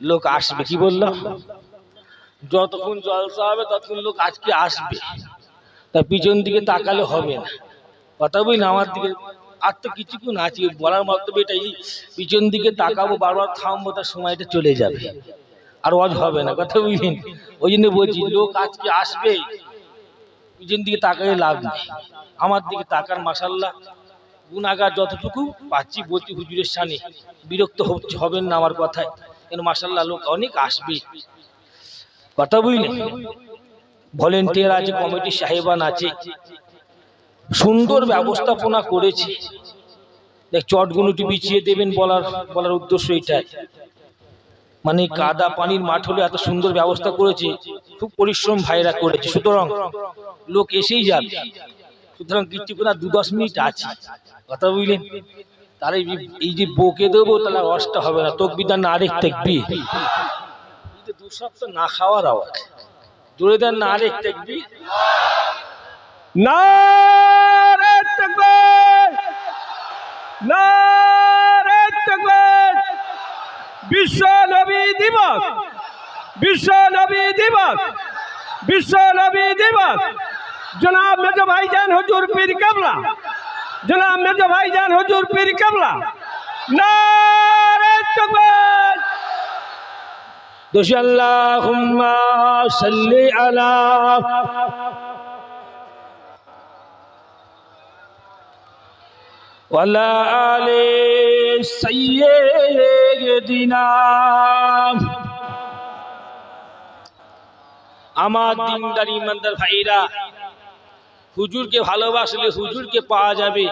লোক আসবে। কি বললাম? যতক্ষণ জলসা হবে ততক্ষণ লোক আজকে আসবে, তা পিছন দিকে তাকালে হবে না। কথা বলি না আমার দিকে, আর তো কিছুক্ষণ আছে বলার মতলব এটাই, পিছন দিকে তাকাবো, বারবার থামবো, তার সময়টা চলে যাবে, আর ওয়াজ হবে না। কথা বুঝলেন? ওই জন্য বলছি লোক আজকে আসবে, পিছন দিকে তাকালে লাভ নেই, আমার দিকে তাকান। মাশাআল্লাহ গুনাহগার যতটুকু পাচ্ছি বলছি হুজুরের সামনে, বিরক্ত হবেন না আমার কথায়, কিন্তু মাশাআল্লাহ লোক অনেক আসবে। কথা বুঝলেন? ভলেন্টিয়ার আছে, কমিটি সাহেবান আছে, সুন্দর ব্যবস্থাপনা করেছে। দেখ চটগুলোটি বিছিয়ে দেবেন, বলার উদ্দেশ্য এটাই, মানে কাদা পানির মাঠ হলে এত সুন্দর ব্যবস্থা করেছে, খুব পরিশ্রম ভাইরা করেছে, সুতরাং লোক এসেই যাবে। সুতরাং কিছুক্ষণ আর 2-10 মিনিট আছে। কথা বুঝলেন? তাহলে এই যে বকে দেবো তাহলে রসটা হবে না, তকবির না আরেক তাকবীর, এই যে 2 সপ্তাহ না খাওয়ার আওয়াজ, জোরে দেন না আরেক তাকবীর, নারে তাকবীর, নারে তাকবীর। বিশ্ব নবী দিবস, বিশ্ব নবী দিবস, বিশ্ব নবী দিবস। জনাব মেজো ভাইজান হুজুর পীর কেবলা, জনাব মেজো ভাইজান হুজুর পীর কেবলা, নারে তাকবীর। দোষী আল্লাহুম্মা সাল্লি আলা। وعلى آل سيدنا আমার দিনদার ইমানদার ভাইরা, হুজুরকে ভালোবাসলে হুজুরকে পাওয়া যাবে,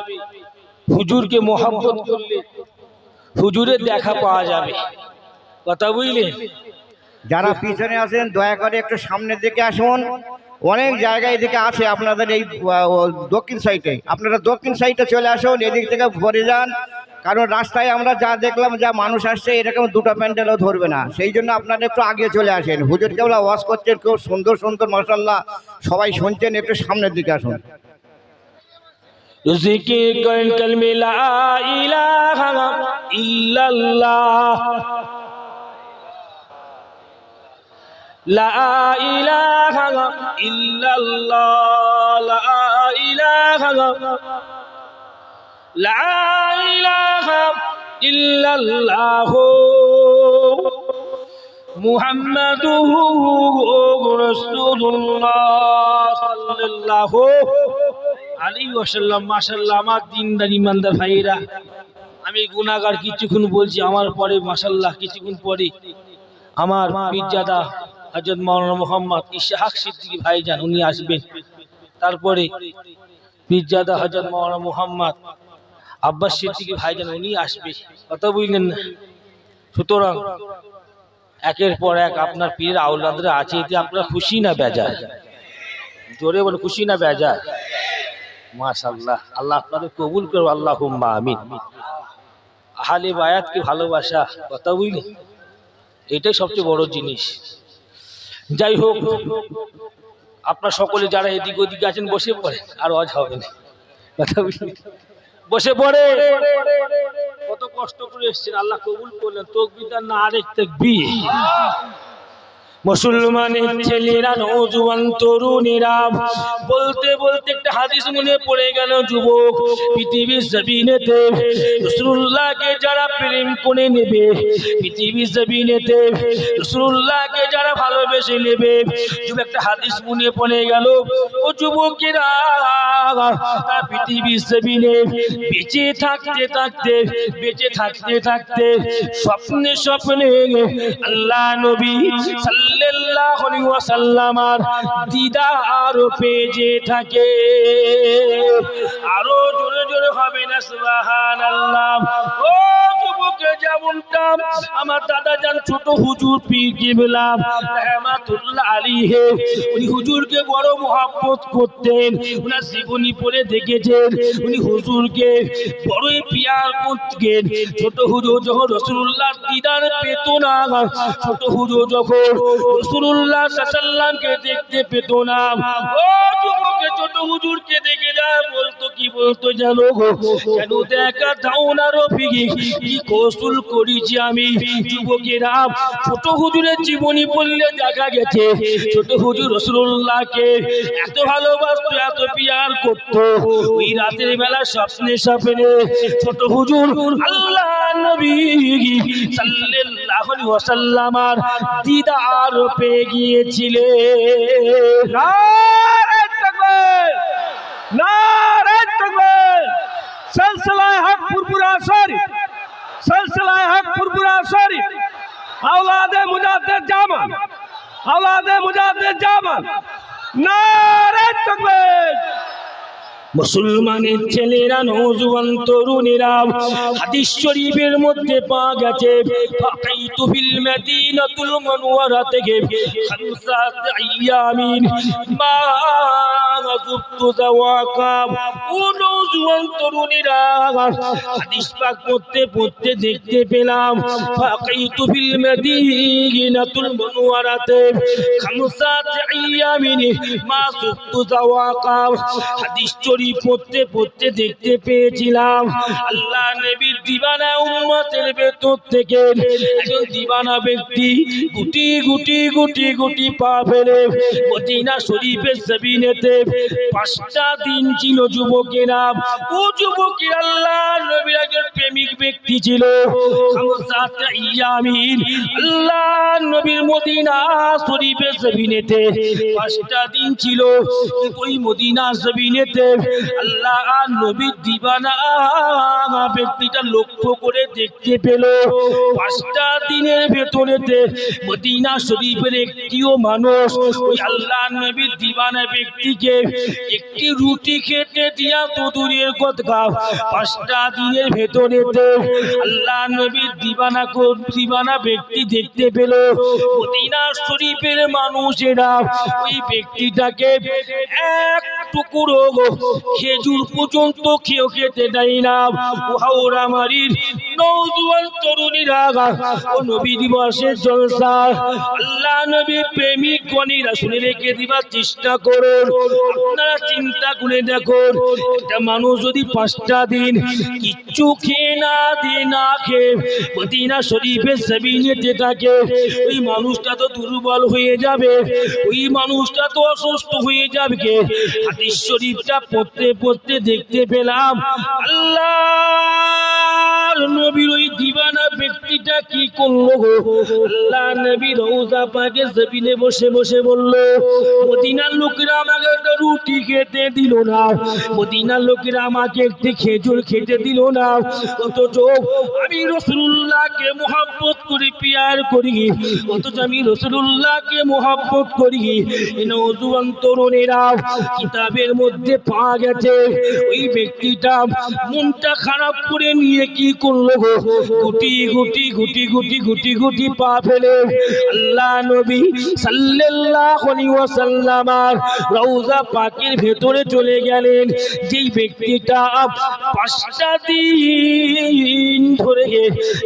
হুজুরকে মহব্বত করলে হুজুরের দেখা পাওয়া যাবে। কথা বুঝলেন? যারা পিছনে আছেন দয়া করে একটু সামনের দিকে আসুন। অনেক জায়গায় এদিকে আছে আপনাদের এই দক্ষিণ সাইডে, আপনারা দক্ষিণ সাইডে চলে আসুন, এদিক থেকে ভরে যান। কারণ রাস্তায় আমরা যা দেখলাম, যা মানুষ আসছে, এরকম দুটো প্যান্ডেলও ধরবে না, সেই জন্য আপনারা একটু আগে চলে আসেন। হুজুর কেবল ওয়াজ করছেন, খুব সুন্দর সুন্দর মাশাআল্লাহ, সবাই শুনছেন, একটু সামনের দিকে আসুন। জিকির করেন কালমে লা ইলাহা ইল্লাল্লাহ, লা ইলাহা ইল্লাল্লাহ, লা ইলাহা ইল্লাল্লাহ মুহাম্মাদুর রাসূলুল্লাহ সাল্লাল্লাহু আলাইহি ওয়াসাল্লাম। মাশাআল্লাহ আমার দিনদার ইমানদার ভাইরা, আমি গুনাহগার, কিছুক্ষণ বলছি, আমার পরে মাশাআল্লাহ কিছুক্ষণ পরে আমার পীরজাদা হযরত মাওলানা মোহাম্মদ ইসহাক সিদ্দিকী ভাইজান উনি আসবেন। তারপরে পীরজাদা হযরত মাওলানা মোহাম্মদ আব্বাস সিদ্দিকী ভাইজান উনি আসবে। কথা বুঝলেন না? সুতরাং একের পর এক আপনার পীরের আওলাদরা আছে, এতে আপনারা খুশি না বেজার? জোরে বলে খুশি না বেজার? মাশাআল্লাহ, আল্লাহ আপনাদের কবুল করুন, আল্লাহুম্মা আমিন। আহলে বায়াতকে ভালোবাসা, কথা বুঝলেন, এটাই সবচেয়ে বড় জিনিস। যাই হোক, আপনার সকলে যারা এদিক ওদিকে আছেন বসে পড়ে, আর ওয়াজ হবে না, কথা বুঝলেন, বসে পড়ে। কত কষ্ট করে এসেছেন, আল্লাহ কবুল করলেন। তাকবীর না আরেক তাকবীর। মুসলমানের ছেলেরা, নওজোয়ান তরুণীরা, বলতে বলতে একটা হাদিস মনে পড়ে গেল। যুবক, পৃথিবীর জমিনেতে রাসূলুল্লাহকে যারা প্রেম করে নেবে, পৃথিবীর জমিনেতে রাসূলুল্লাহকে যারা ভালোবেসে নেবে, যুবক একটা হাদিস মনে পড়ে গেল। ও যুবকেরা, তারা পৃথিবীর জমিনে বেঁচে থাকতে থাকতে, বেঁচে থাকতে থাকতে স্বপ্নে স্বপ্নে আল্লাহ নবী সাল্লাল্লাহু আলাইহি ওয়াসাল্লামার দিদার পেয়ে থাকে। আরো জোরে জোরে হবে না সুবহানাল্লাহ? ও যুবকে, যেমনটা আমার দাদা জান ছোট হুজুর পীর কিবলা রাহমাতুল্লাহ আলাইহি, উনি হুজুরকে বড় মহব্বত করতেন, উনার জীবনী পড়ে দেখেছেন, উনি হুজুরকে বড়ই পিয়ার করতেন। ছোট হুজুর যখন রাসূলুল্লাহর দিদার পেত না, ছোট হুজুর যখন রাসূলুল্লাহ সাল্লাল্লাহু আলাইহি ওয়াসাল্লামকে দেখতে পেত না, ও যুবকে ছোট হুজুরকে দেখে যা বলতো, কি বলতো জানো গো? কেন দেখা দাও না রফিকি, কি কৌশল করেছি আমি। যুবকেরা, ছোট হুজুরের জীবনী পড়লে দেখা গেছে ছোট হুজুর রাসূলুল্লাহকে এত ভালোবাসতো, এত পিয়ার করত। ওই রাতের বেলা স্বপ্নে স্বপ্নে ছোট হুজুর আল্লাহ নবী সাল্লাল্লাহু আলাইহি ওয়াসাল্লামার দিদার পেয়ে গিয়েছিলেন। নারে তাকবীর, নারে তাকবীর। সিলসিলায়ে হক ফুরফুরা শরীফ, সিলসিলায়ে হক ফুরফুরা শরীফ, আওলাদে মুজাদ্দিদ জামান, আওলাদে মুজাদ্দিদ জামান। নারে তাকবীর। মুসলমানের ছেলেরা, নওজোয়ান তরুণীরা, হাদিস শরীফের মধ্যে পাওয়া গেছে, ফাকাইতু ফিল মদিনাতুল মুনওয়ারা থেকে খামসাত আইয়ামিন মা যুবতু যাওয়াকা। ও নওজোয়ান তরুণীরা, হাদিস পাক পড়তে পড়তে দেখতে পেলাম, ফাকাইতু ফিল মদিনাতুল মুনওয়ারাতে খামসাত আইয়ামিন মা যুবতু যাওয়াকা। হাদিস পড়তে পড়তে দেখতে পেয়েছিলাম আল্লাহ নবীর দিবানা উম্মতের ভেতর থেকে একজন দিবানা ব্যক্তি গুটি গুটি গুটি গুটি পা ফেলে মদিনা শরীফের জমিনেতে 5টা দিন ছিল যুবকেরা। ও যুবকেরা, আল্লাহ নবীর একজন প্রেমিক ব্যক্তি ছিল হামজাত ইয়ামিন। আল্লাহ নবীর মদিনা শরীফের জমিনেতে 5টা দিন ছিল। ওই মদিনা জমিনেতে আল্লাহ নবীর দিবানা ব্যক্তিটা লক্ষ্য করে দেখতে পেল 5টা দিনের ভেতরেতে মদিনা শরীফের একটিও মানুষ ওই আল্লাহ নবীর দিবানা ব্যক্তিকে একটি রুটি খেতে দিয়া তো দূরের কথা 5টা দিনের ভেতরেতে আল্লাহ নবীর দিবানা ব্যক্তি দেখতে পেল মদিনা শরীফের মানুষেরা ওই ব্যক্তিটাকে এক টুকরো খেজুর পর্যন্ত খেতে দেয় না। হাওড়ামারির নওজোয়ান তরুণীরা ও নবী দিবসের জলসা আল্লাহ নবী প্রেমিক গণীরা শুনে রেখে দিবার চেষ্টা করুন। আপনারা চিন্তা করে দেখুন, একটা মানুষ যদি 5টা দিন কিচ্ছু খেয়ে না খেয়ে মদিনা শরীফের জমিনেতে থাকে, ওই মানুষটা তো দুর্বল হয়ে যাবে, ওই মানুষটা তো অসুস্থ হয়ে যাবে। হাদিস শরীফটা পড়তে দেখতে পেলাম আল্লাহ নবীর ওই দিবানা ব্যক্তিটা কি করলো গো? আল্লাহ নবী রওজা পাকে জমিনে বসে বসে বলল, মদিনার লোকেরা আমাকে একটা রুটি খেতে দিল না, মদিনার লোকেরা আমাকে একটি খেজুর খেতে দিল না, অথচ আমি রাসূলুল্লাহকে মুহাব্বত করি, প্যার করি, অথচ আমি রাসূলুল্লাহকে মুহাব্বত করি। নওজোয়ান তরুণেরা কিতাবের মধ্যে পাওয়া গেছে ওই ব্যক্তিটা মনটা খারাপ করে নিয়ে কি করলো গো? গুটি গুটি গুটি গুটি গুটি গুটি পা ফেলে আল্লাহ নবী সাল্লাল্লাহু আলাইহি ওয়াসাল্লাম রওজা পাকের ভেতরে চলে গেলেন। যেই ব্যক্তিটা 5টা দিন ধরে,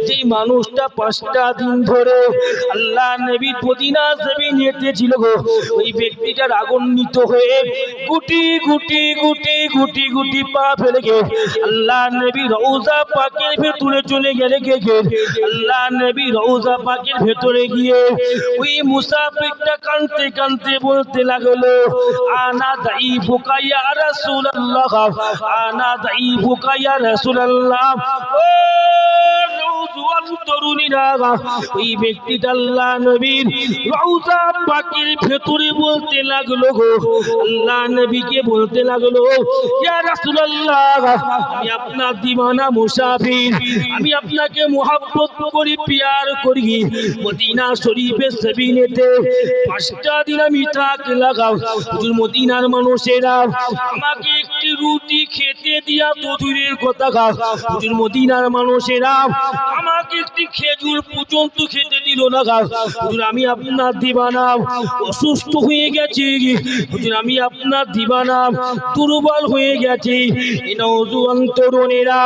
যেই মানুষটা 5টা দিন ধরে আল্লাহ নবী মদিনা জমিনেতে ছিল গো, ওই ব্যক্তিটা রাগান্বিত হয়ে গুটি গুটি গুটি গুটি গুটি পা ফেলে আল্লাহ নবী রওজা পাকের ভেতরে চলে গেলে আল্লাহ নবী রওজা পাকের ভেতরে গিয়ে ওই মুসাফিরটা কাঁদতে কাঁদতে বলতে লাগলো, আনা দাইফুকা ইয়া রাসূলুল্লাহ, আনা দাইফুকা ইয়া রাসূলুল্লাহ। ও নওজোয়ান তরুণীরা, ওই ব্যক্তিটা আল্লাহ নবীর রওজা পাকের ভেতরে বলতে লাগলো গো, আল্লাহ নবীকে বলতে লাগলো, ইয়া রাসূলুল্লাহ, আমি আপনার দিওয়ানা মুসাফির, আমি আপনাকে মুহাব্বত করি, প্যার করি। মদিনা শরীফের জমিনেতে 5টা দিন আমি থাকতে লাগাও, হুজুর মদিনার মানুষেরা আমাকে একটি রুটি খেতে দিয়া তো দূরের কথা, হুজুর মদিনার মানুষেরা আমাকে একটি খেজুর পর্যন্ত খেতে দিল না। হুজুর আমি আপনার দিওয়ানা, অসুস্থ হয়ে গেছি, হুজুর আমি আপনার দিওয়ানা, দুর্বল হয়ে গেছি। নওজোয়ান তরুণেরা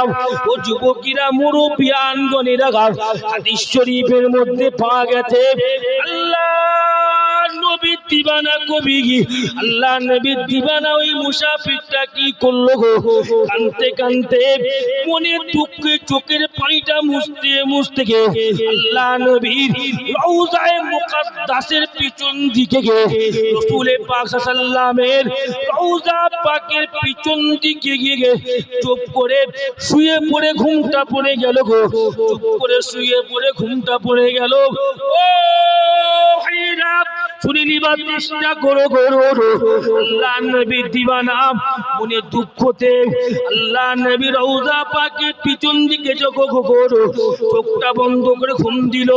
ও যুবকেরা, মুরব্বিয়ানগণেরা, হাদিস শরীফের মধ্যে পাওয়া গেছে আল্লাহ নবীর দিওয়ানা কবি, আল্লাহ নবীর দিওয়ানা ওই মুসাফিরটা কি করলো গো? কাঁদতে কাঁদতে মনের দুঃখে চোখের পানিটা মুছতে মুছতে আল্লাহ নবীর রওজায়ে মুকাদ্দাসের পিছন দিকে রাসূল পাক সাল্লামের রওজা পাকের পিছন দিকে গিয়ে চুপ করে শুয়ে পড়ে ঘুমটা পড়ে গেল গো, চুপ করে শুয়ে পড়ে ঘুমটা পড়ে গেল। ও ভাইরা শুনে নিবার চেষ্টা করো আল্লাহ নবীর দিওয়ানা মনে দুঃখতে আল্লাহ নবীর রওজা পাকের পিছন দিকে চোখটা বন্ধ করে ঘুম দিল।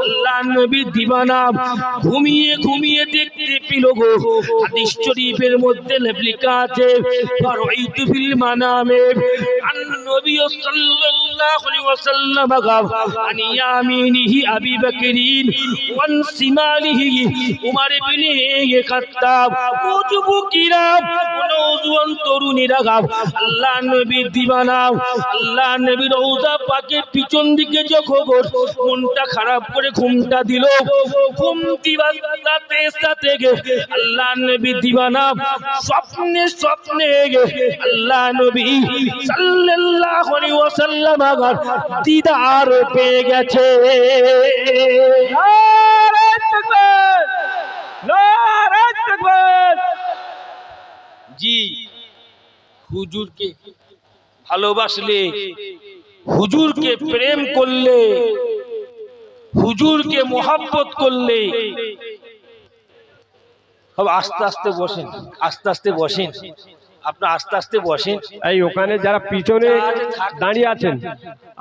আল্লাহ নবীর দিওয়ানা ঘুমিয়ে ঘুমিয়ে দেখতে পেল গো, হাদিস শরীফের মধ্যে লেখা আছে, ফারাইতু ফিল মানামে আন নবী সাল্লাল্লাহু আলাইহি ওয়াসাল্লাম আন ইয়ামিনিহি আবি বকরিন ওয়ান শিমালিহি উমর ইবনে খাত্তাব। ও যুবকেরা, ও নওজোয়ান তরুণীরা, আল্লাহ নবীর দিওয়ানা আল্লাহ নবীর রওজা পাকের পিছন দিকে যখন মনটা খারাপ করে ঘুমটা দিল, ঘুম দিবার সাথে সাথে আল্লাহ নবীর দিওয়ানা স্বপ্নে স্বপ্নে আল্লাহ নবী সাল্লাল্লাহু আলাইহি ওয়াসাল্লাম দিদার পেয়ে গেছে। জি, হুজুরকে ভালোবাসলে, হুজুরকে প্রেম করলে, হুজুরকে মোহাব্বত করলে, সব আস্তে আস্তে বসেন, আস্তে আস্তে বসেন, আপনার আস্তে আস্তে বসেন। এই ওখানে যারা পিছনে দাঁড়িয়ে আছেন,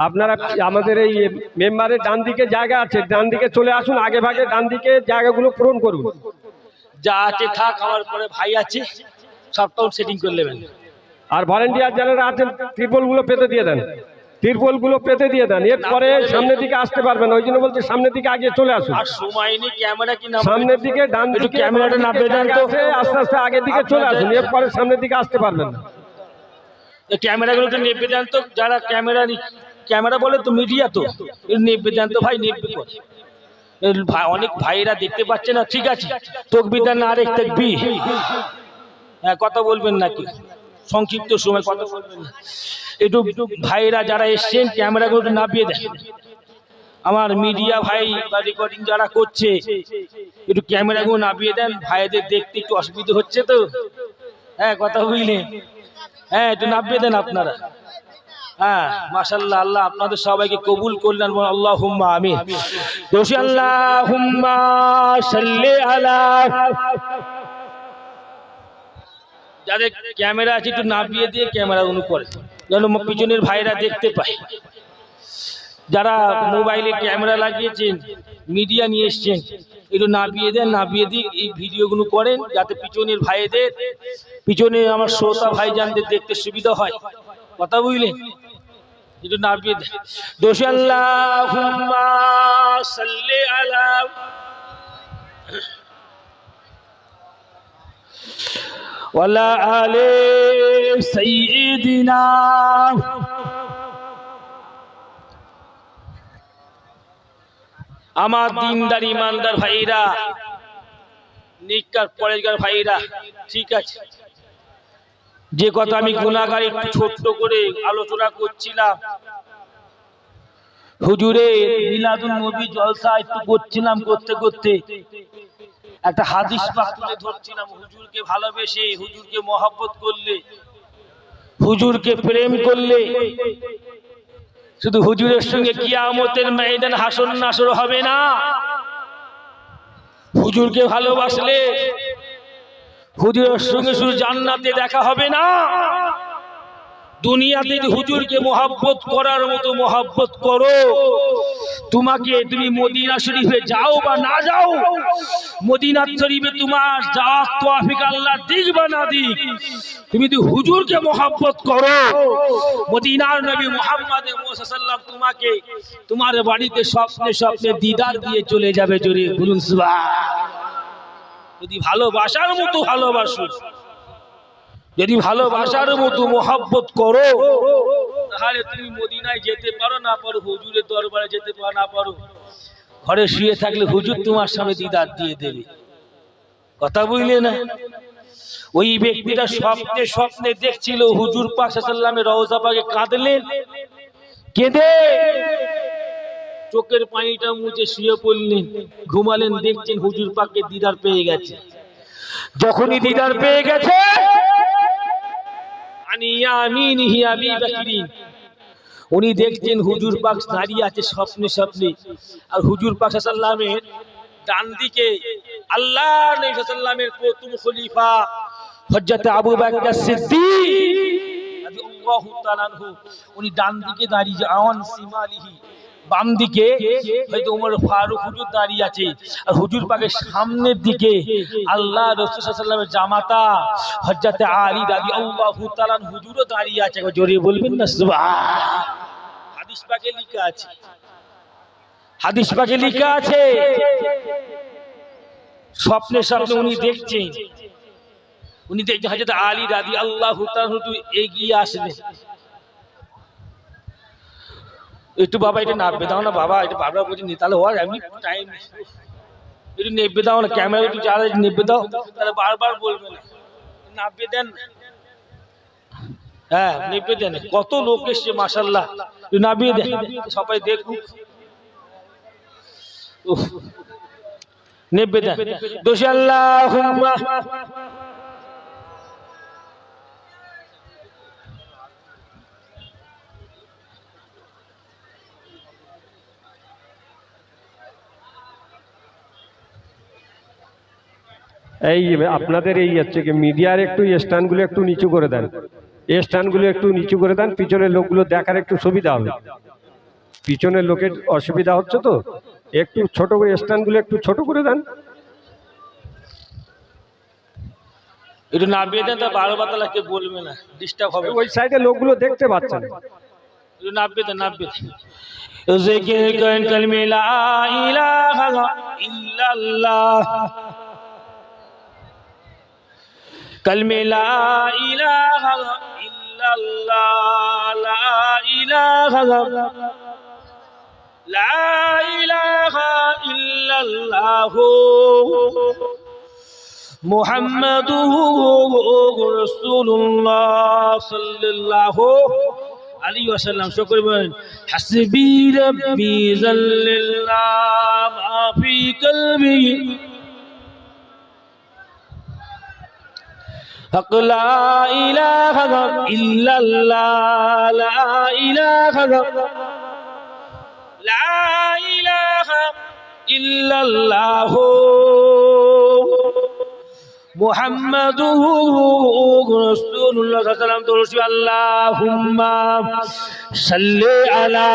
আপনারা আমাদের এই মেম্বারের ডান দিকে জায়গা আছে, ডান দিকে চলে আসুন, আগে ভাগে ডান দিকে জায়গাগুলো পূরণ করুন। যা আছে থাক, আমার পরে ভাই আছে, সবটাও সেটিং করে নেবেন। আর ভলেন্টিয়ার যারা আছেন ত্রিপলগুলো পেতে দিয়ে দেন, ত্রিপলগুলো পেতে দিয়ে দেন, এরপরে সামনের দিকে আসতে পারবেন। ওই জন্য বলছে সামনের দিকে আগে চলে আসুন। আর সময় নেই, ক্যামেরা কি না সামনের দিকে ডান একটু দিকে ক্যামেরাটা নামিয়ে দেন তো। আস্তে আস্তে আগের দিকে চলে আসুন, এরপরে সামনের দিকে আসতে পারবেন না। ক্যামেরাগুলো একটু নেবে দেন তো, যারা ক্যামেরা বলে তো মিডিয়া, তো নেবে দেন তো ভাই, নেবে কর। অনেক ভাইরা দেখতে পাচ্ছে না, ঠিক আছে, তকবিরটা না রেখ দেখবি, হ্যাঁ কথা বলবেন নাকি, সংক্ষিপ্ত সময় কথা বলবেন না। একটু ভাইরা যারা এসছেন ক্যামেরাগুলো একটু নামিয়ে দেন। আমার মিডিয়া ভাই বা রেকর্ডিং যারা করছে একটু ক্যামেরাগুলো নামিয়ে দেন, ভাইদের দেখতে একটু অসুবিধা হচ্ছে তো, হ্যাঁ কথা বুঝলেন, হ্যাঁ একটু নামিয়ে দেন আপনারা। হ্যাঁ মাশাআল্লাহ, আল্লাহ আপনাদের সবাইকে কবুল করলেন, আল্লাহুম্মা আমিন। দোষী আল্লাহুম্মা সাল্লি আলা, যাদের ক্যামেরা আছে একটু নামিয়ে দিয়ে ক্যামেরা অন করে, যেন পিছনের ভাইরা দেখতে পায়। যারা মোবাইলে ক্যামেরা লাগিয়েছেন, মিডিয়া নিয়ে এসছেন, একটু নামিয়ে দেন, নামিয়ে দিয়ে এই ভিডিওগুলো করেন, যাতে পিছনের ভাইদের, পিছনে আমার শ্রোতা ভাইজানদের দেখতে সুবিধা হয়, কথা বুঝলেন, একটু নামিয়ে দেন। দোষী আল্লাহুম্মা সাল্লি আলা ওয়ালা আলে সাইয়্যিদিনা। আমার দিনদার ইমানদার ভাইরা, নিকার পরেজগার ভাইরা, ঠিক আছে, যে কথা আমি গুনাহগার একটু ছোট্ট করে আলোচনা করছিলাম, হুজুরের মিলাদুন নবী জলসা একটু করছিলাম, করতে করতে একটা হাদিস পাক তুলে ধরছিলাম। হুজুরকে ভালোবেসে, হুজুরকে মহব্বত করলে, হুজুরকে প্রেম করলে শুধু হুজুরের সঙ্গে কিয়ামতের ময়দান হাসর নাসর হবে না। হুজুরকে ভালোবাসলে হুজুরের সঙ্গে শুধু জান্নাতে দেখা হবে না, দুনিয়াতে হুজুরকে মহব্বত করার মতো মহব্বত করো। তুমি মদিনা শরীফে যাও বা না যাও, মদিনা শরীফে তোমার যাওয়ার তৌফিক আল্লাহ দিক বা না দিক, তুমি যদি হুজুরকে মহব্বত করো, মদিনার নবী মুহাম্মদ সাল্লাল্লাহু তোমাকে তোমার বাড়িতে স্বপ্নে স্বপ্নে দিদার দিয়ে চলে যাবে। জোরে বলুন সুবহান। যদি ভালোবাসার মতো ভালোবাসো, যদি ভালোবাসার মতো মোহাব্বত করো, তাহলে তুমি মদিনায় যেতে পারো না পারো, হুজুরের দরবারে যেতে পারো না পারো, ঘরে শুয়ে থাকলে হুজুর তোমার সামনে দিদার দিয়ে দেবে, কথা বুঝলে না? ওই ব্যক্তিটা স্বপ্নে স্বপ্নে দেখছিল হুজুর পাক সাল্লাল্লাহু আলাইহি ওয়াসাল্লামের রওজা পাকে কাঁদলেন, কেঁদে চোখের পানিটা মুছে শুয়ে পড়লেন, ঘুমালেন, দেখছেন হুজুর পাককে দিদার পেয়ে গেছে। যখনই দিদার পেয়ে গেছে, উনি দেখছেন হুজুর পাক দাঁড়িয়ে আছে স্বপ্নে স্বপ্নে, আর হুজুর পাক সাল্লাল্লাহু আলাইহি ওয়াসাল্লামের ডান দিকে আল্লাহ নবী সাল্লাল্লাহু আলাইহি ওয়াসাল্লামের প্রথম খলিফা হযরত আবু বকর সিদ্দিক রাদিয়াল্লাহু তাআলা আনহু, উনি ডান দিকে দাঁড়িয়ে, আওয়ান সিমালিহি বাম দিকে হয়তো ওমর ফারুক হুজুর দাঁড়িয়ে আছে, আর হুজুর পাকের সামনের দিকে আল্লাহ রাসূল সাল্লাল্লাহু আলাইহি ওয়াসাল্লামের জামাতা হযরত আলী রাদিয়াল্লাহু তাআলা হুজুরও দাঁড়িয়ে আছে। জোরে বলবেন না সুবহান। হাদিস পাকে লেখা আছে, হাদিস পাকে লেখা আছে, স্বপ্নে স্বপ্নে উনি দেখছেন, উনি দেখছেন হযরত আলী রাদিয়াল্লাহু তাআলা হুজুর এগিয়ে আসলেন। একটু বাবা এটা নামবে দাও না বাবা, এটা বাবা বলছি নি, তাহলে ওর এমনি টাইম একটু নেবে দাও না, ক্যামেরা একটু যারা নেবে দাও, তাহলে বারবার বলবে না, নামবে দেন, হ্যাঁ নেবে দেন। কত লোক এসছে মাশাআল্লাহ, একটু নামিয়ে দেন, সবাই দেখুক, নেবে দেন। দোষী আল্লাহুম্মা এই আপনাদের এই হচ্ছে কি মিডিয়ার একটু স্ট্যান্ডগুলো একটু নিচু করে দেন, এই স্ট্যান্ডগুলো একটু নিচু করে দেন, পিছনের লোকগুলো দেখার একটু সুবিধা হবে। পিছনের লোকের অসুবিধা হচ্ছে তো, একটু ছোট করে স্ট্যান্ডগুলো একটু ছোট করে দেন। একটু নামিয়ে দেন, তা 12 বাতালাকে বলবে না, ডিস্টার্ব হবে। ওই সাইডে লোকগুলো দেখতে পাচ্ছেন। একটু নামিয়ে দেন, নামিয়ে দেন। জিকির করেন কালিমে লা ইলাহা ইল্লাল্লাহ, কালিমে লা ইলাহা ইল্লাল্লাহ, লা ইলাহা ইল্লাল্লাহ মুহাম্মাদুর রাসূলুল্লাহ সাল্লাল্লাহু আলাইহি ওয়াসাল্লাম। সকলে বলেন হাসবি রাব্বি জাল্লাল্লাহ মা ফি কলবি হক লা ইলাহা ইল্লাল্লাহ, লা ইলাহা ইল্লাল্লাহ মুহাম্মাদুর রাসূলুল্লাহ সাল্লাল্লাহু আলাইহি ওয়াসাল্লাম। দরুদ আল্লাহুম্মা সাল্লি আলা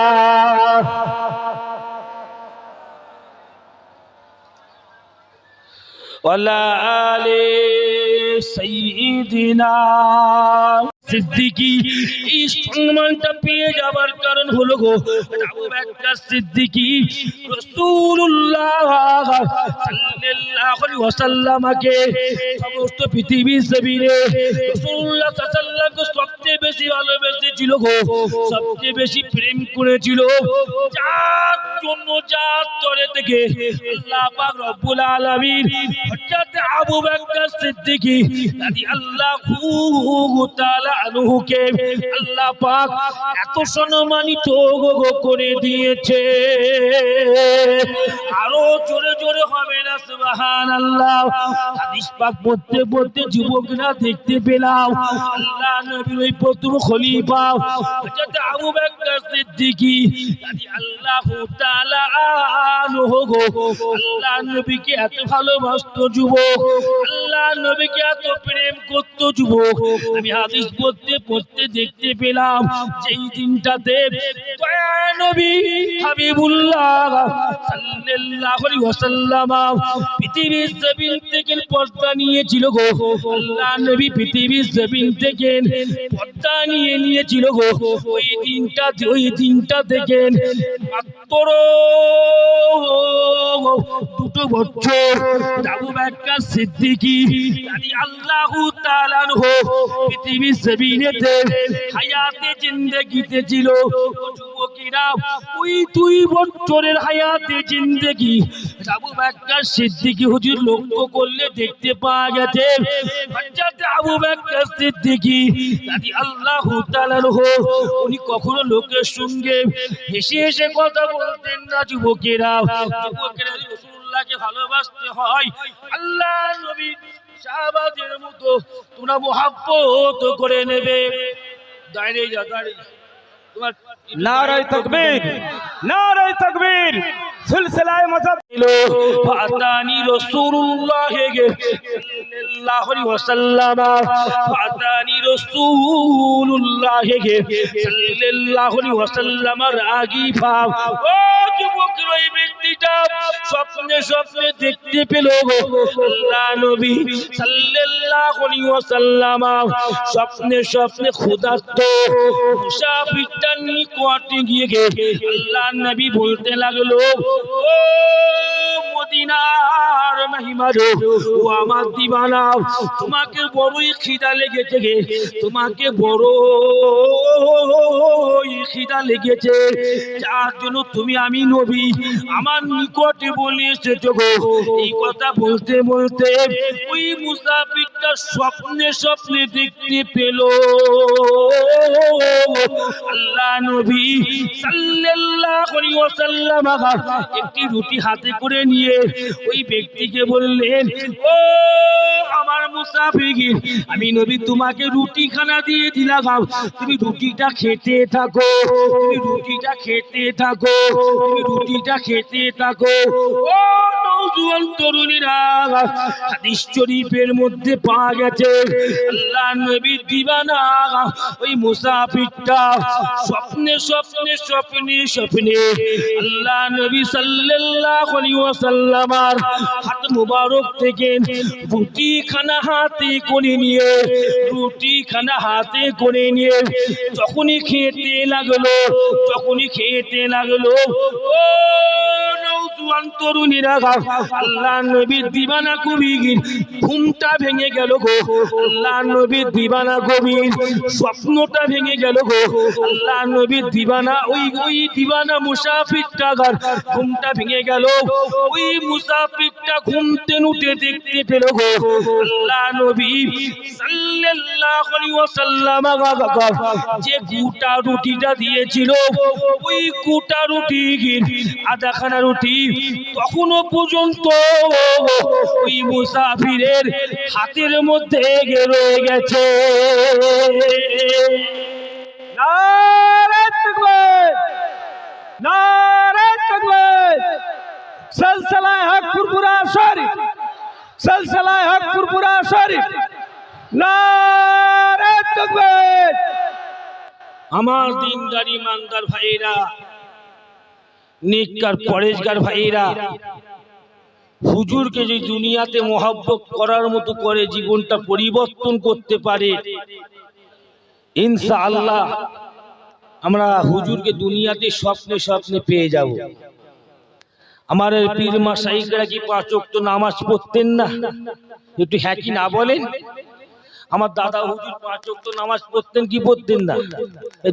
ওয়ালা আলি সাইয়্যিদিনা সিদ্দিকী। এই সম্মানটা পেয়ে যাবার কারণ হলো গো আবু বকর সিদ্দিকী রাসূলুল্লাহ সাল্লাল্লাহু আলাইহি ওয়াসাল্লামকে সমস্ত পৃথিবীর জমিনে রাসূলুল্লাহ সাল্লাল্লাহু আলাইহি ওয়াসাল্লামকে সবচেয়ে বেশি ভালোবেসেছিল গো, সবচেয়ে বেশি প্রেম করেছিল, যার জন্য যার তরে থেকে আল্লাহ পাক রব্বুল আলামিন হযরত আবু বকর সিদ্দিকী রাদিয়াল্লাহু তাআলা আনহুকে আল্লাহ পাক এত সম্মানিত করে দিয়েছে। আরো জোরে জোরে হবে না সুবহানাল্লাহ। হাদিস পাক পড়তে পড়তে যুবকরা দেখতে পেলাম আল্লাহ নবীর ওই প্রথম খলিফা হযরত আবু বকর সিদ্দিকী রাদিয়াল্লাহু তাআলা আনহু আল্লাহ নবীকে এত ভালোবাসতো যুবক, আল্লাহ নবীকে এত প্রেম করতো যুবক। আমি হাদিস পড়তে পড়তে দেখতে পেলাম যেই দিনটাতে দয়া নবী হাবিবুল্লাহ সাল্লাল্লাহু আলাইহি ওয়াসাল্লাম পৃথিবীর জমিন থেকে পর্দা নিয়েছিল গো, আল্লাহ নবী পৃথিবীর জমিন থেকে পর্দা নিয়েছিল গো। ওই দিনটা থেকে মাত্র 2 বছর আবু বকর সিদ্দিকী রাদিয়াল্লাহু তাআলা আনহু পৃথিবীর জমিনেতে হায়াতে জিন্দেগিতে ছিল। যুবকেরা ওই 2 বছরের হায়াতে জিন্দেগি আবু বকর সিদ্দিকী হুজুর লক্ষ্য করলে দেখতে পাওয়া গেছে হযরত আবু বকর সিদ্দিকী রাদিয়াল্লাহু তাআলা আনহু উনি কখনো লোকের সঙ্গে হেসে হেসে কথা বলতেন না। যুবকেরা রাসূলুল্লাহকে ভালোবাসতে হয়, আল্লাহ নবী সাহাবাদের মতো তোমরা মুহাব্বত করে নেবে। দাঁড়িয়ে যা, দাঁড়িয়ে যা। তোমার নারায়ে তাকবীর, নারায়ে তাকবীর, সিলসিলায়ে মাযহাব ফাতানি রাসূলুল্লাহ সাল্লাল্লাহু আলাইহি ওয়াসাল্লাম, ফাতানি রাসূলুল্লাহ সাল্লাল্লাহু আলাইহি ওয়াসাল্লাম রাগিফা। ও যুবকের ওই ব্যক্তিটা স্বপ্নে স্বপ্নে দেখতে পেল আল্লাহ নবী সাল্লাল্লাহু আলাইহি ওয়াসাল্লাম স্বপ্নে স্বপ্নে ক্ষুধার্ত মুসাফিরটার নিকটে গিয়ে আল্লাহ নবী বলতে লাগলো, ও মদিনার মেহমান, ও আমার দিওয়ানা, তোমাকে বড়ই খিদা লেগেছে, তোমাকে বড়ই খিদা লেগেছে, যার জন্য তুমি আমি নবী আমার নিকটে বলে এসেছো গো। এই কথা বলতে বলতে ওই মুসাফিরটা স্বপ্নে স্বপ্নে দেখতে পেল আল্লাহ নবী সাল্লাল্লাহু আলাইহি ওয়াসাল্লাম একটি রুটি হাতে করে নিয়ে ওই ব্যক্তিকে বললেন, ও আমার মুসাফির, আমি নবী তোমাকে রুটি খানা দিয়ে দিলাম, তুমি রুটিটা খেতে থাকো, তুমি রুটিটা খেতে থাকো, তুমি রুটিটা খেতে থাকো। ও নওজোয়ান তরুণীরা, হাদিস শরীফের মধ্যে পাওয়া গেছে আল্লাহ নবীর দিবানা ওই মুসাফিরটা স্বপ্নে স্বপ্নে স্বপ্নে স্বপ্নে আল্লাহ নবী সাল্লাল্লাহু আলাইহি ওয়াসাল্লামের হাত মুবারক থেকে রুটি খানা হাতে করে নিয়ে যখনই খেতে লাগলো ও নওজোয়ান তরুণীরা, আল্লাহ নবীর দিবানা কবির ঘুমটা ভেঙে গেল গো, আল্লাহ নবীর দিবানা কবির স্বপ্নটা ভেঙে গেল গো, আল্লাহ নবীর দিবানা ওই দিবানা মুসাফিরটা ঘুমটা ভেঙে গেল। ওই মুসাফিরটা ঘুমতে উঠে দেখতে পেল গো আল্লাহ নবী সাল্লাল্লাহু আলাইহি ওয়াসাল্লাম যে গোটা রুটিটা দিয়েছিল, ওই গোটা রুটি আধাখানা রুটি তখনো পর্যন্ত ওই মুসাফিরের হাতের মধ্যে রয়ে গেছে। নারে তাকবীর, নারে তাকবীর, সিলসিলায়ে হক ফুরফুরা শরীফ, সিলসিলায়ে হক ফুরফুরা শরীফ, নারে তাকবীর। আমার দিনদার ইমানদার ভাইরা, নেককার পরেশগার ভাইরা, হুজুরকে যে দুনিয়াতে মহব্বত করার মতো করে জীবনটা পরিবর্তন করতে পারে, ইনশাআল্লাহ আমরা হুজুরকে দুনিয়াতে স্বপ্নে স্বপ্নে পেয়ে যাব। আমার পীর মাশাইখরা কি 5 ওয়াক্ত নামাজ পড়তেন না? একটু হ্যাঁ কি না বলেন। আমার দাদা হুজুর 5 ওয়াক্ত নামাজ পড়তেন কি পড়তেন না?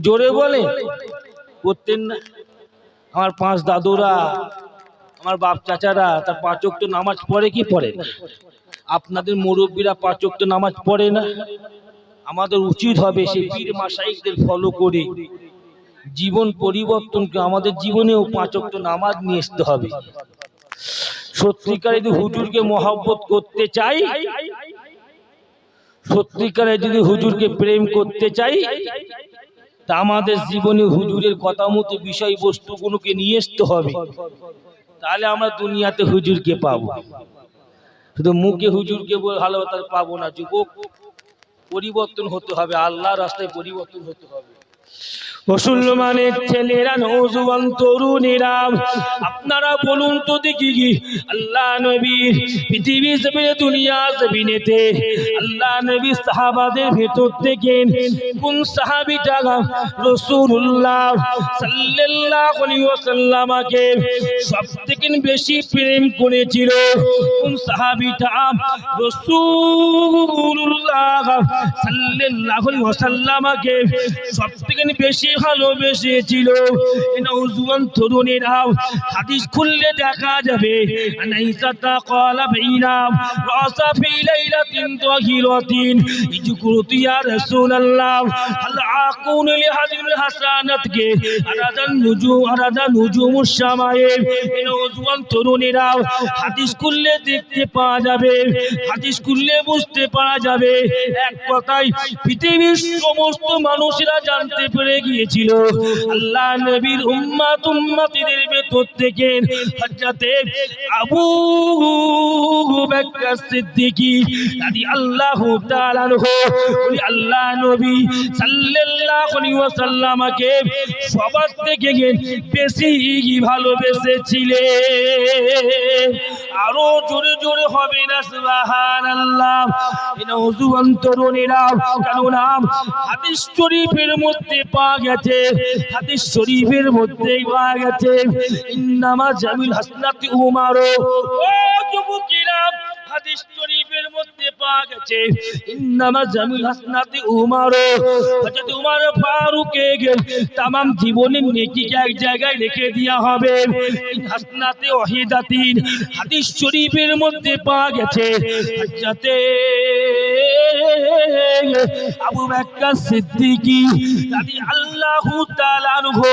জোরে বলেন। পড়তেন না? আমার 5 দাদুরা, আমার বাপ চাচারা তার 5 ওয়াক্ত নামাজ পড়ে কি পড়ে না? আপনাদের মুরব্বীরা 5 ওয়াক্ত নামাজ পড়ে না? আমাদের উচিত হবে সেই পীর মাশাইখদের ফলো করে জীবন পরিবর্তনকে আমাদের জীবনেও 5 ওয়াক্ত নামাজ নিয়ে আসতে হবে। সত্যিকারে যদি হুজুরকে মহব্বত করতে চাই, সত্যিকারে যদি হুজুরকে প্রেম করতে চাই, তা আমাদের জীবনে হুজুরের কথা মতো বিষয়বস্তুগুলোকে নিয়ে আসতে হবে। তাহলে আমরা দুনিয়াতে হুজুরকে পাবো। শুধু মুখে হুজুরকে ভালোবাসা পাবো না। যুবক, পরিবর্তন হতে হবে, আল্লাহর রাস্তায় পরিবর্তন হতে হবে। মুসলমানের ছেলেরা, নওজোয়ান তরুণীরা, আপনারা বলুন তো দেখি আল্লাহ নবী পৃথিবী জমিনে দুনিয়া জমিনেতে আল্লাহ নবী সাহাবাদের ভেতর থেকে কোন সাহাবীটা রাসূলুল্লাহ সাল্লাল্লাহু আলাইহি ওয়াসাল্লামকে সবথেকে বেশি প্রেম করেছিল? কোন সাহাবীটা রাসূলুল্লাহ সাল্লাল্লাহু আলাইহি ওয়াসাল্লামকে সবথেকে বেশি ভালোবেসেছিল? নওজোয়ান তরুণীরা, হাদিস খুললে দেখা যাবে আনাইসাতা ক্বালা বাইনা রাসা ফি লাইলাতিন তাহিরাতিন ইজকুরতু ইয়া রাসূলুল্লাহ আল আকুন লিহাদিল হাসানাতকে আরাদা নুজুমুস সামায়ে। নওজোয়ান তরুণীরা, হাদিস খুললে দেখতে পাওয়া যাবে, হাদিস খুললে বুঝতে পারা যাবে, এক কথায় পৃথিবীর সমস্ত মানুষেরা জানতে পেরে গিয়েছিল আল্লাহ নবীর উম্মতিদের ভেতর থেকে হযরতে আবু বকর সিদ্দিকী রাদিয়াল্লাহু তাআলা আনহু আল্লাহ নবী সাল্লাল্লাহু আলাইহি ওয়াসাল্লামকে সবার থেকে বেশি ভালোবেসেছিলেন। আরো জোরে জোরে হবে না সুবহানাল্লাহ। নওজোয়ান তরুণীরা, কেননা হাদিস শরীফের মধ্যে পাওয়া গেছে, হাদিস শরীফের মধ্যে পাওয়া গেছে ইন্নামা জামিল হাসনাতি উমারু। ও যুবকেরা, হাদিস শরীফের মধ্যে পাওয়া গেছে ইন্নামা জামিল হাসনাতি উমারু। হযরত উমর ফারুককে तमाम জীবনের নেকিকে এক জায়গায় রেখে দেয়া হবে। হাসনাতে ওয়াহিদাতিন, হাদিস শরীফের মধ্যে পাওয়া গেছে হযরতে আবু বকর সিদ্দিকী রাদিয়াল্লাহু তাআলা আনহু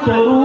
তরুণ